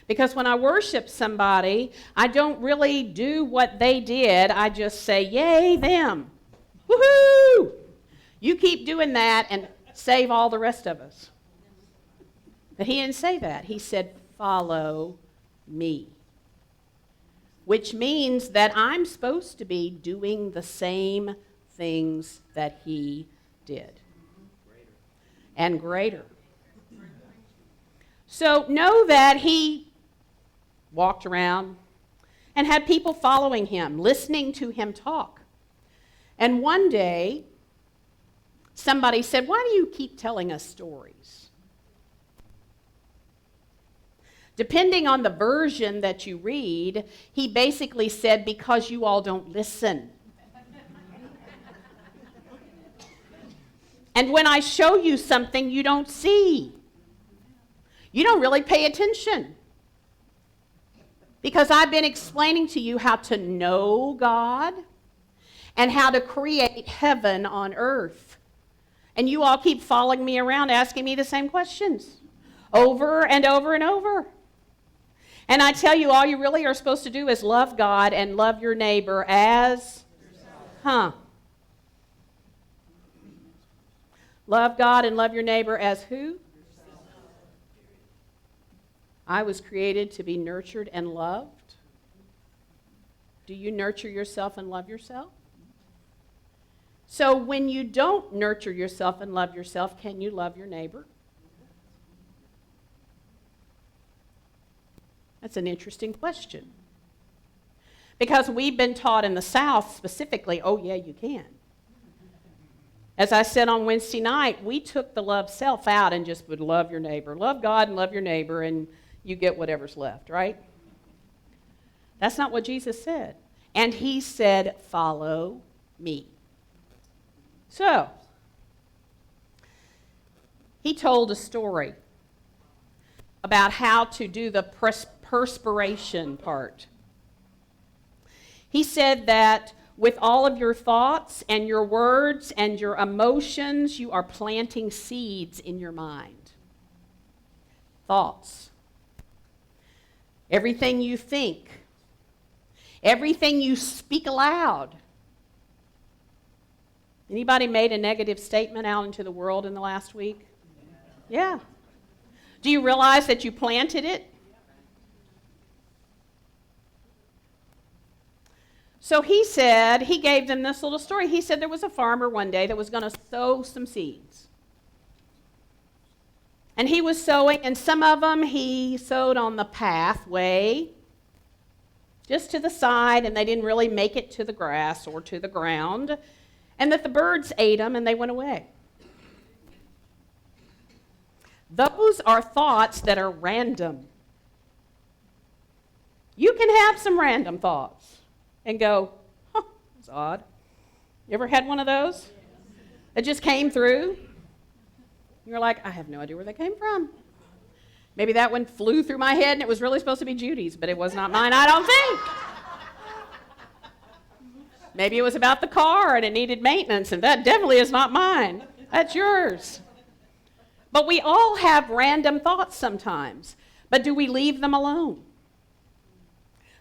Because when I worship somebody, I don't really do what they did. I just say, "Yay, them. Woohoo! You keep doing that and save all the rest of us." But he didn't say that. He said, "Follow me." Which means that I'm supposed to be doing the same things that he did. And greater. So know that he walked around and had people following him, listening to him talk. And one day, somebody said, "Why do you keep telling us stories?" Depending on the version that you read, he basically said, "Because you all don't listen." And when I show you something you don't see, you don't really pay attention. Because I've been explaining to you how to know God and how to create heaven on earth. And you all keep following me around asking me the same questions over and over and over. And I tell you, all you really are supposed to do is love God and love your neighbor as, Love God and love your neighbor as who? I was created to be nurtured and loved. Do you nurture yourself and love yourself? So when you don't nurture yourself and love yourself, can you love your neighbor? That's an interesting question. Because we've been taught in the South specifically, oh yeah, you can. As I said on Wednesday night, we took the love self out and just would love your neighbor. Love God and love your neighbor, and you get whatever's left, right? That's not what Jesus said. And he said, "Follow me." So, he told a story about how to do the perspiration part. He said that with all of your thoughts and your words and your emotions, you are planting seeds in your mind. Thoughts. Everything you think. Everything you speak aloud. Anybody made a negative statement out into the world in the last week? Yeah. Do you realize that you planted it? So he said, he gave them this little story. He said there was a farmer one day that was going to sow some seeds. And he was sowing, and some of them he sowed on the pathway, just to the side, and they didn't really make it to the grass or to the ground, and that the birds ate them and they went away. Those are thoughts that are random. You can have some random thoughts and go, huh, that's odd. You ever had one of those? That just came through? You're like, I have no idea where they came from. Maybe that one flew through my head and it was really supposed to be Judy's, but it was not mine, I don't think. Maybe it was about the car and it needed maintenance, and that definitely is not mine. That's yours. But we all have random thoughts sometimes. But do we leave them alone?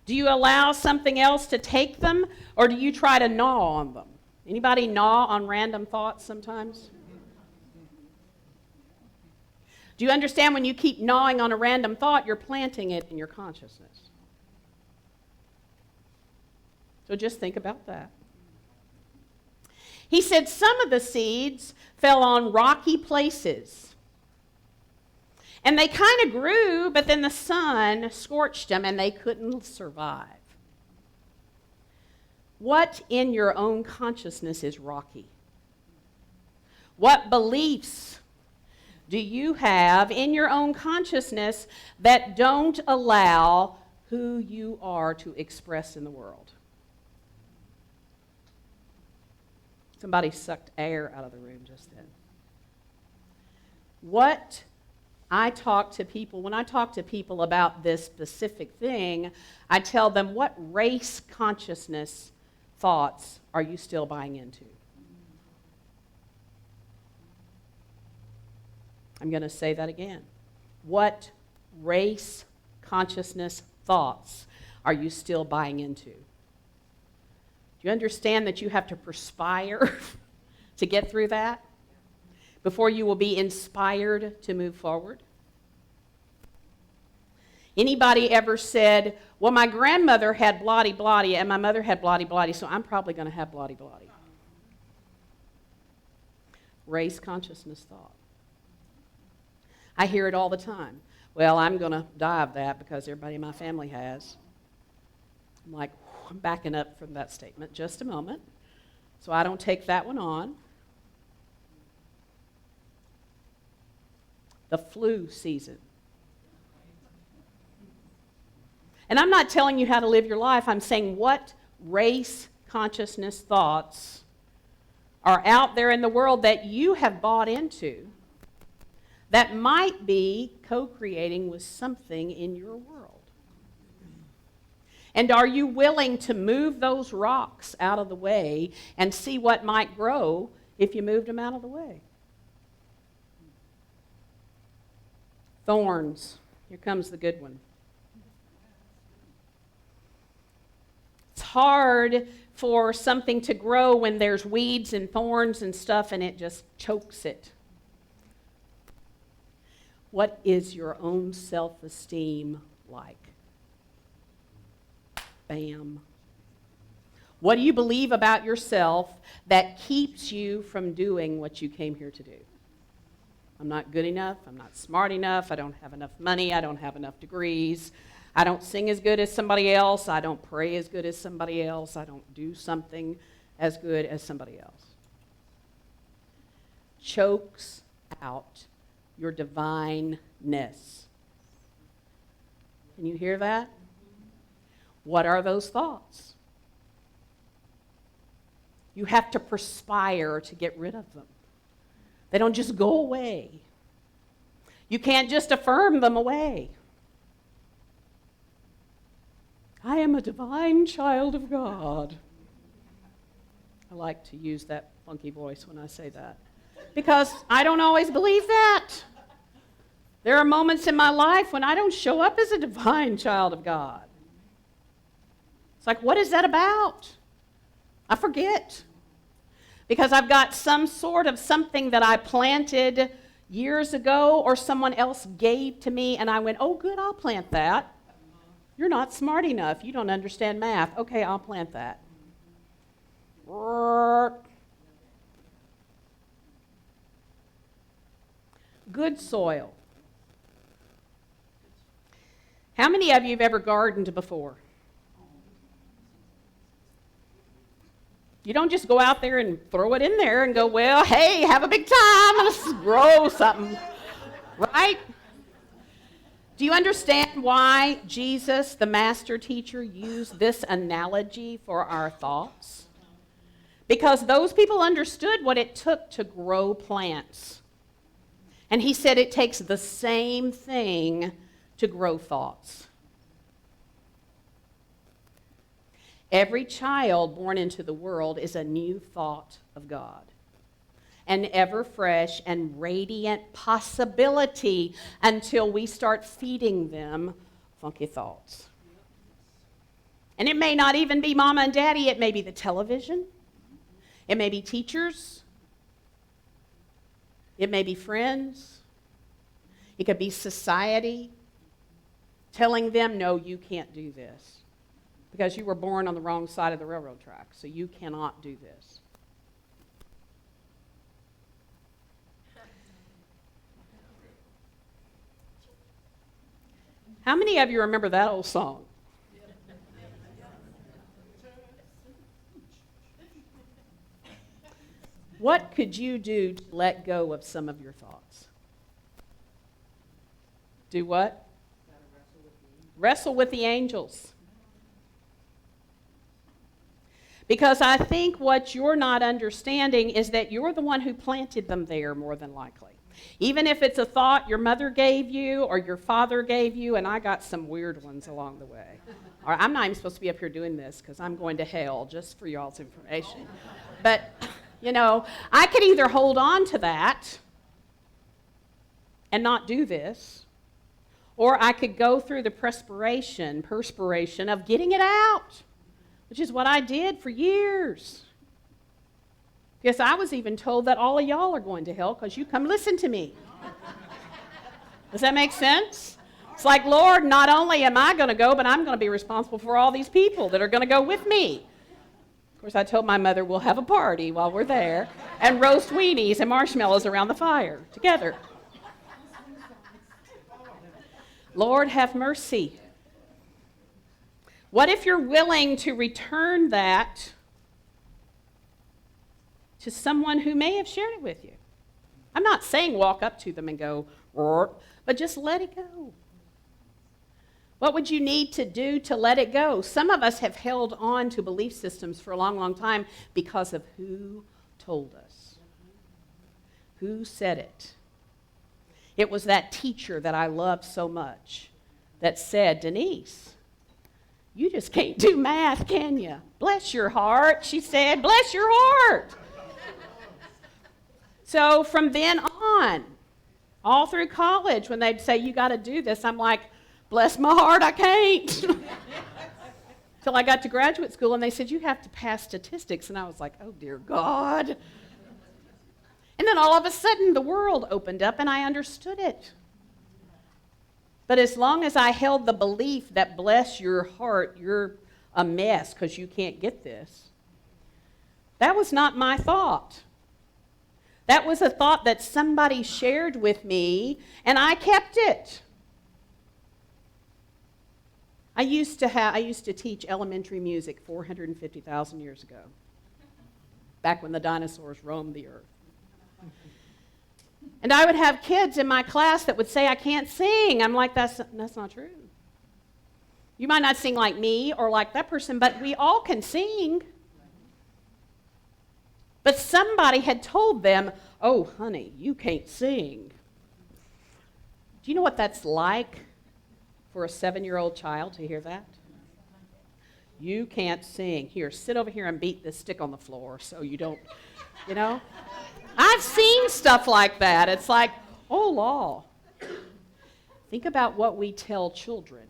Do you allow something else to take them, or do you try to gnaw on them? Anybody gnaw on random thoughts sometimes? Do you understand when you keep gnawing on a random thought, you're planting it in your consciousness? So just think about that. He said some of the seeds fell on rocky places. And they kind of grew, but then the sun scorched them and they couldn't survive. What in your own consciousness is rocky? What beliefs do you have in your own consciousness that don't allow who you are to express in the world? Somebody sucked air out of the room just then. What I talk to people, when I talk to people about this specific thing, I tell them, what race consciousness thoughts are you still buying into? I'm going to say that again. What race consciousness thoughts are you still buying into? Do you understand that you have to perspire to get through that before you will be inspired to move forward? Anybody ever said, well, my grandmother had bloody bloody and my mother had bloody bloody, so I'm probably going to have bloody bloody? Race consciousness thought. I hear it all the time. Well, I'm going to die of that because everybody in my family has. I'm like, I'm backing up from that statement just a moment, so I don't take that one on. The flu season. And I'm not telling you how to live your life. I'm saying what race consciousness thoughts are out there in the world that you have bought into that might be co-creating with something in your world. And are you willing to move those rocks out of the way and see what might grow if you moved them out of the way? Thorns. Here comes the good one. It's hard for something to grow when there's weeds and thorns and stuff and it just chokes it. What is your own self-esteem like? Bam. What do you believe about yourself that keeps you from doing what you came here to do? I'm not good enough. I'm not smart enough. I don't have enough money. I don't have enough degrees. I don't sing as good as somebody else. I don't pray as good as somebody else. I don't do something as good as somebody else. Chokes out your divineness. Can you hear that? What are those thoughts? You have to perspire to get rid of them. They don't just go away. You can't just affirm them away. I am a divine child of God. I like to use that funky voice when I say that, because I don't always believe that. There are moments in my life when I don't show up as a divine child of God. It's like, what is that about? I forget. Because I've got some sort of something that I planted years ago or someone else gave to me and I went, oh, good, I'll plant that. You're not smart enough. You don't understand math. Okay, I'll plant that. Good soil. How many of you have ever gardened before? You don't just go out there and throw it in there and go, well, hey, have a big time, let's grow something, right? Do you understand why Jesus, the master teacher, used this analogy for our thoughts? Because those people understood what it took to grow plants. And he said it takes the same thing to grow thoughts. Every child born into the world is a new thought of God, an ever fresh and radiant possibility until we start feeding them funky thoughts. And it may not even be mama and daddy, it may be the television, it may be teachers, it may be friends, it could be society telling them, no, you can't do this. Because you were born on the wrong side of the railroad track, so you cannot do this. How many of you remember that old song? What could you do to let go of some of your thoughts? Do what? Wrestle with the angels. Because I think what you're not understanding is that you're the one who planted them there more than likely. Even if it's a thought your mother gave you or your father gave you, and I got some weird ones along the way. Or I'm not even supposed to be up here doing this because I'm going to hell, just for y'all's information. But, you know, I could either hold on to that and not do this, or I could go through the perspiration of getting it out. Which is what I did for years. Because I was even told that all of y'all are going to hell because you come listen to me. Does that make sense? It's like, Lord, not only am I going to go, but I'm going to be responsible for all these people that are going to go with me. Of course, I told my mother we'll have a party while we're there and roast weenies and marshmallows around the fire together. Lord, have mercy. What if you're willing to return that to someone who may have shared it with you? I'm not saying walk up to them and go, but just let it go. What would you need to do to let it go? Some of us have held on to belief systems for a long, long time because of who told us. Who said it? It was that teacher that I loved so much that said, Denise, you just can't do math, can you? Bless your heart, she said. Bless your heart. So from then on, all through college, when they'd say, you got to do this, I'm like, bless my heart, I can't. Till I got to graduate school, and they said, you have to pass statistics. And I was like, oh, dear God. And then all of a sudden, the world opened up, and I understood it. But as long as I held the belief that bless your heart, you're a mess because you can't get this, that was not my thought. That was a thought that somebody shared with me, and I kept it. I used to teach elementary music 450,000 years ago, back when the dinosaurs roamed the earth. And I would have kids in my class that would say, I can't sing. I'm like, that's not true. You might not sing like me or like that person, but we all can sing. But somebody had told them, oh, honey, you can't sing. Do you know what that's like for a 7-year-old child to hear that? You can't sing. Here, sit over here and beat this stick on the floor so you don't, you know? I've seen stuff like that. It's like, oh, law. Think about what we tell children,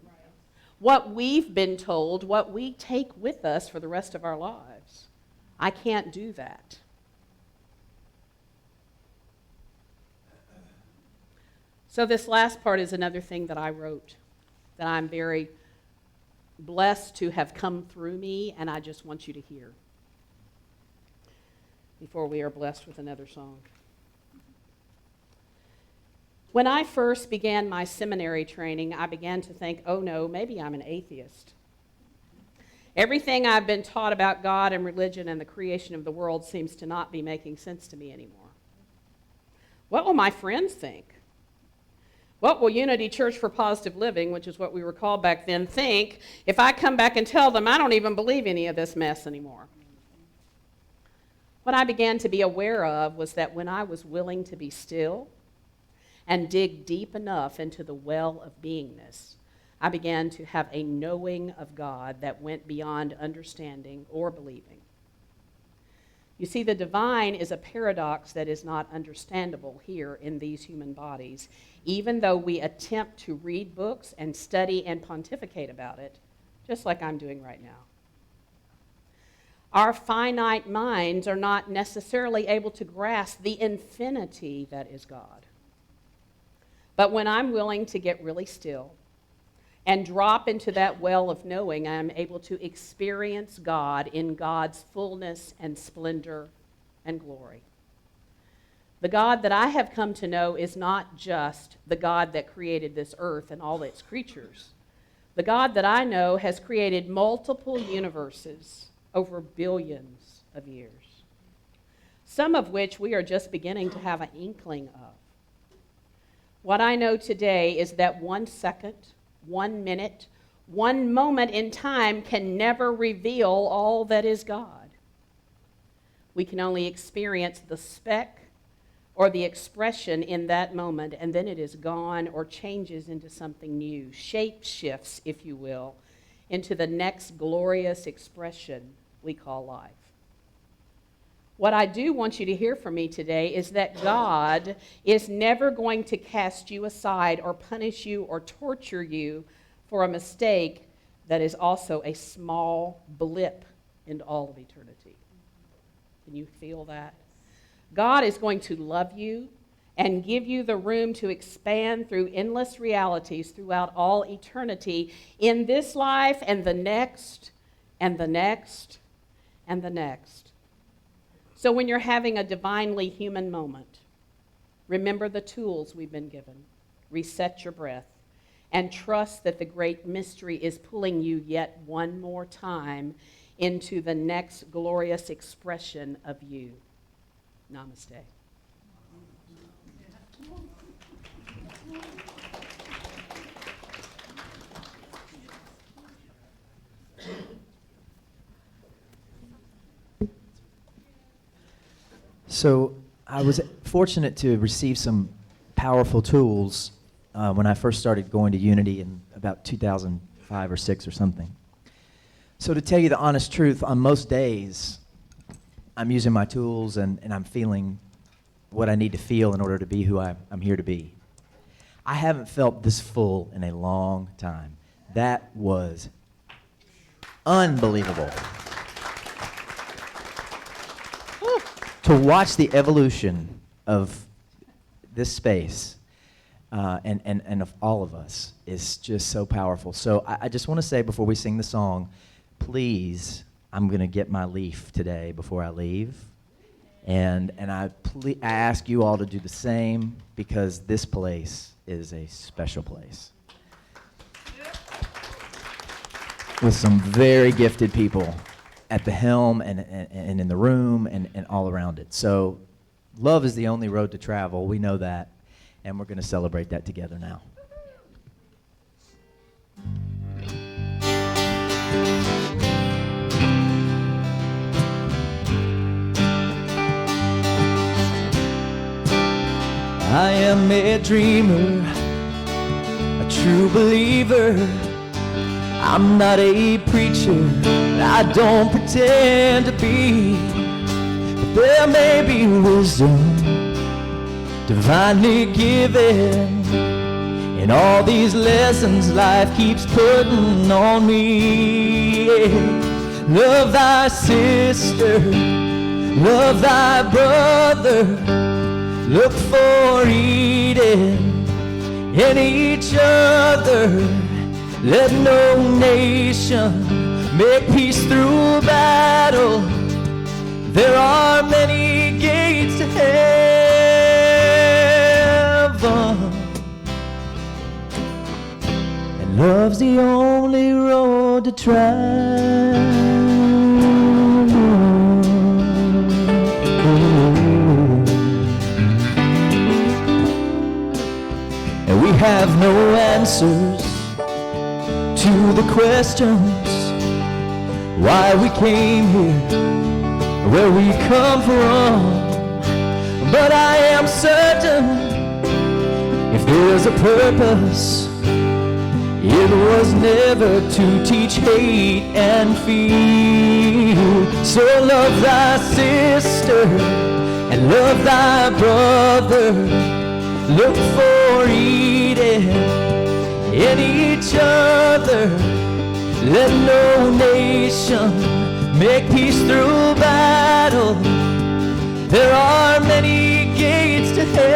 what we've been told, what we take with us for the rest of our lives. I can't do that. So this last part is another thing that I wrote that I'm very blessed to have come through me, and I just want you to hear before we are blessed with another song. When I first began my seminary training, I began to think, oh no, maybe I'm an atheist. Everything I've been taught about God and religion and the creation of the world seems to not be making sense to me anymore. What will my friends think? What will Unity Church for Positive Living, which is what we were called back then, think if I come back and tell them I don't even believe any of this mess anymore? What I began to be aware of was that when I was willing to be still and dig deep enough into the well of beingness, I began to have a knowing of God that went beyond understanding or believing. You see, the divine is a paradox that is not understandable here in these human bodies, even though we attempt to read books and study and pontificate about it, just like I'm doing right now. Our finite minds are not necessarily able to grasp the infinity that is God. But when I'm willing to get really still and drop into that well of knowing, I'm able to experience God in God's fullness and splendor and glory. The God that I have come to know is not just the God that created this earth and all its creatures. The God that I know has created multiple universes over billions of years, some of which we are just beginning to have an inkling of. What I know today is that 1 second, 1 minute, 1 moment in time can never reveal all that is God. We can only experience the speck or the expression in that moment, and then it is gone or changes into something new, shape shifts, if you will, into the next glorious expression we call life. What I do want you to hear from me today is that God is never going to cast you aside or punish you or torture you for a mistake that is also a small blip into all of eternity. Can you feel that? God is going to love you and give you the room to expand through endless realities throughout all eternity in this life and the next and the next and the next. So when you're having a divinely human moment, remember the tools we've been given. Reset your breath and trust that the great mystery is pulling you yet one more time into the next glorious expression of you. Namaste. So I was fortunate to receive some powerful tools when I first started going to Unity in about 2005 or 6 or something. So to tell you the honest truth, on most days, I'm using my tools and I'm feeling what I need to feel in order to be who I'm here to be. I haven't felt this full in a long time. That was unbelievable. To watch the evolution of this space and of all of us is just so powerful. So I just want to say before we sing the song, please, I'm going to get my leaf today before I leave. And I ask you all to do the same because this place is a special place. With some very gifted people at the helm and in the room and all around it. So love is the only road to travel. We know that. And we're going to celebrate that together now. I am a dreamer, a true believer. I'm not a preacher, I don't pretend to be. But there may be wisdom divinely given in all these lessons life keeps putting on me. Love thy sister, love thy brother. Look for Eden in each other. Let no nation make peace through battle. There are many gates to heaven, and love's the only road to travel. And we have no answers to the questions why we came here, where we come from. But I am certain if there's a purpose, it was never to teach hate and fear. So love thy sister and love thy brother. Look for Eden in each other. Let no nation make peace through battle. There are many gates to heaven,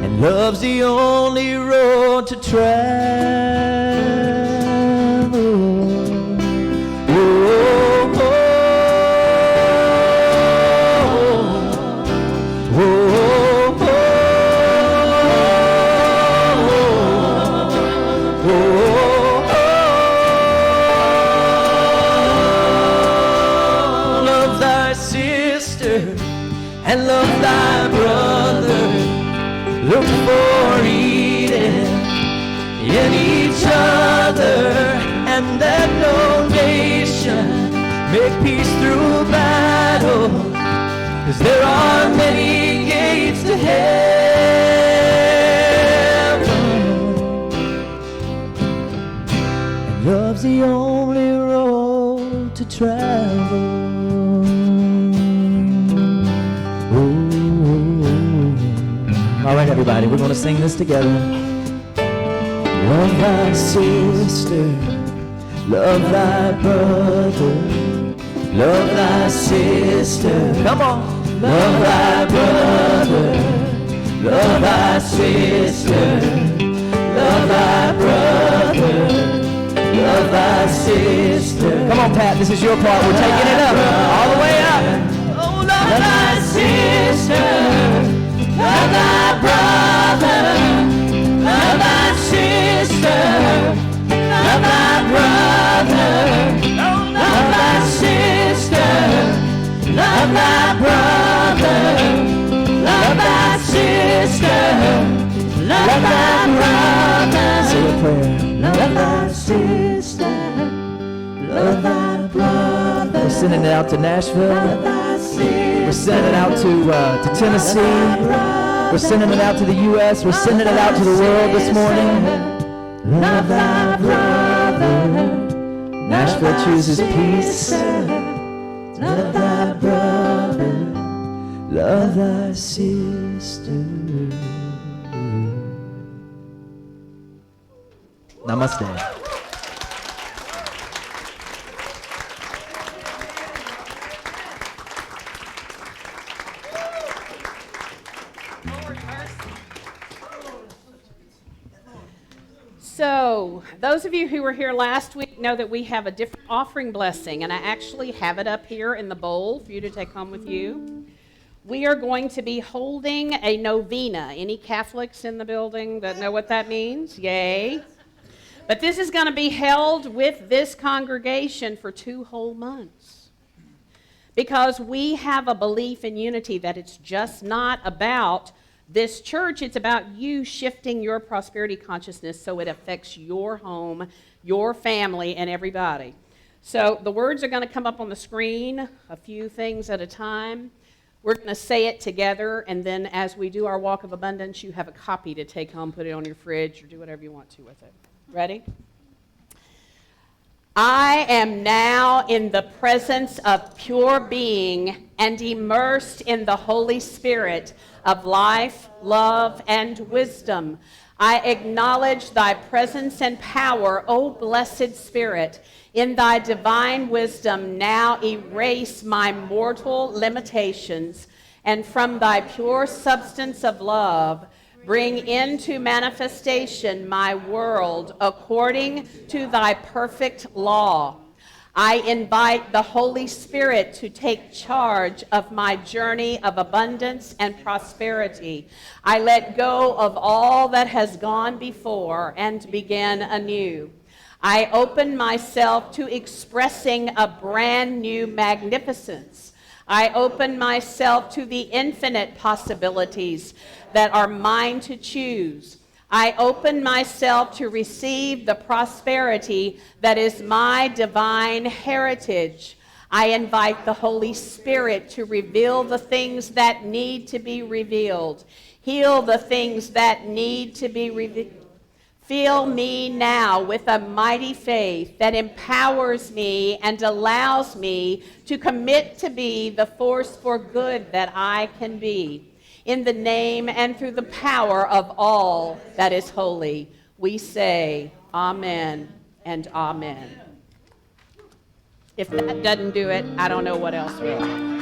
and love's the only road to travel. And love thy brother. Look for Eden in each other, and let no nation make peace through battle. 'Cause there are many gates to heaven, and love's the only road to travel. All right, everybody, we're going to sing this together. Love thy sister, love thy brother, love thy sister. Come on. Love thy brother, love thy sister, love thy brother, love thy sister. Come on, Pat, this is your part. We're taking it up, all the way up. Oh, love thy sister. Love thy brother, love thy sister, love thy brother, love thy sister, love thy brother, love thy sister, love thy brother. Say a prayer. Love thy sister, love thy brother. We're sending it out to Nashville. We're sending it out to Tennessee. We're sending it out to the U.S. We're sending it out to the world this morning. Love thy brother. Nashville chooses peace. Love thy brother. Love thy sister. Namaste. So, those of you who were here last week know that we have a different offering blessing, and I actually have it up here in the bowl for you to take home with you. We are going to be holding a novena. Any Catholics in the building that know what that means? Yay. But this is going to be held with this congregation for 2 whole months. Because we have a belief in unity that it's just not about this church, it's about you shifting your prosperity consciousness so it affects your home, your family, and everybody. So the words are going to come up on the screen, a few things at a time. We're going to say it together, and then as we do our walk of abundance, you have a copy to take home, put it on your fridge, or do whatever you want to with it. Ready? I am now in the presence of pure being and immersed in the Holy Spirit of life, love, and wisdom. I acknowledge thy presence and power, O blessed Spirit. In thy divine wisdom, now erase my mortal limitations and from thy pure substance of love, bring into manifestation my world according to thy perfect law. I invite the Holy Spirit to take charge of my journey of abundance and prosperity. I let go of all that has gone before and begin anew. I open myself to expressing a brand new magnificence. I open myself to the infinite possibilities that are mine to choose. I open myself to receive the prosperity that is my divine heritage. I invite the Holy Spirit to reveal the things that need to be revealed, heal the things that need to be revealed. Fill me now with a mighty faith that empowers me and allows me to commit to be the force for good that I can be. In the name and through the power of all that is holy, we say amen and amen. If that doesn't do it, I don't know what else will.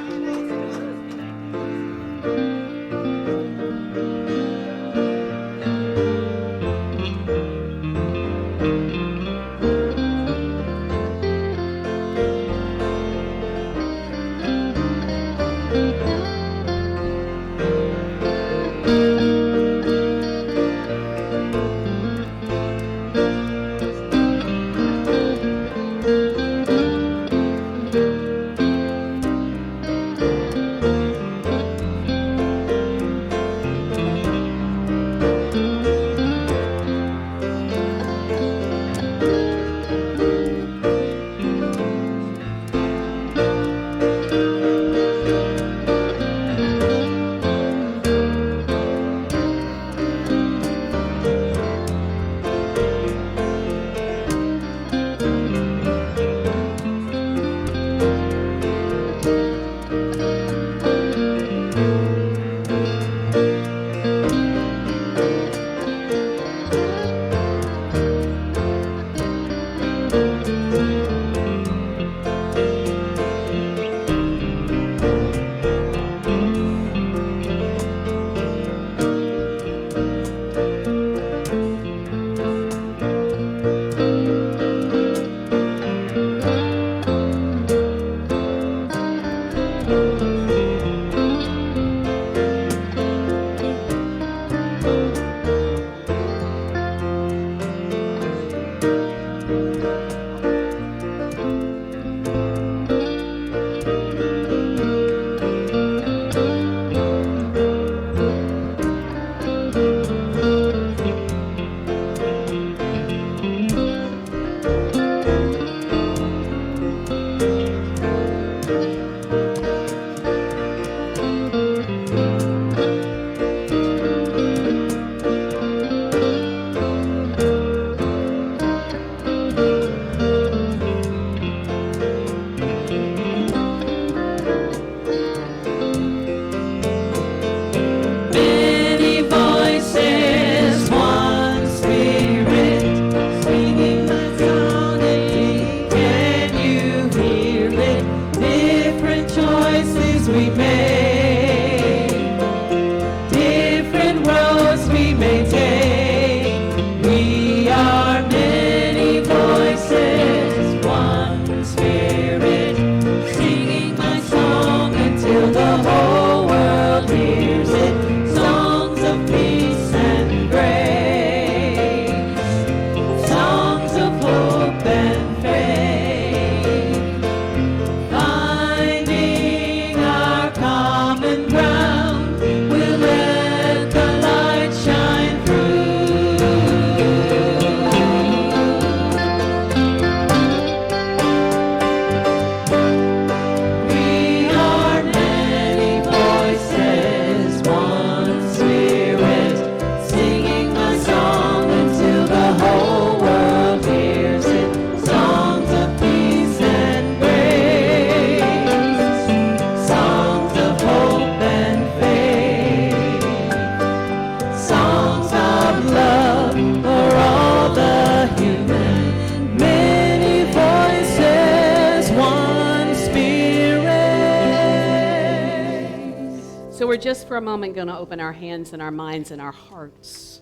we're just for a moment going to open our hands and our minds and our hearts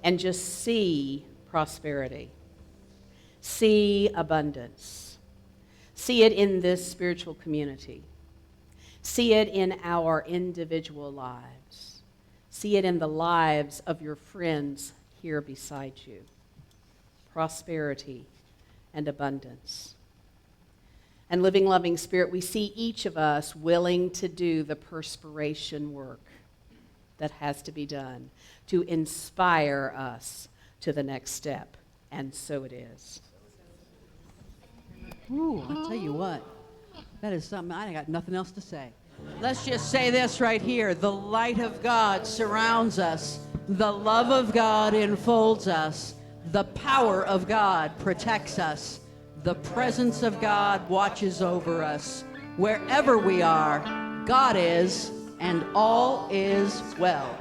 and just see prosperity, see abundance, see it in this spiritual community, see it in our individual lives, see it in the lives of your friends here beside you. Prosperity and abundance. And living, loving Spirit, we see each of us willing to do the perspiration work that has to be done to inspire us to the next step. And so it is. Ooh, I'll tell you what. That is something, I got nothing else to say. Let's just say this right here. The light of God surrounds us. The love of God enfolds us. The power of God protects us. The presence of God watches over us. Wherever we are, God is, and all is well.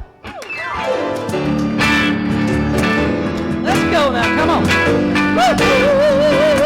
Let's go now, come on. Woo!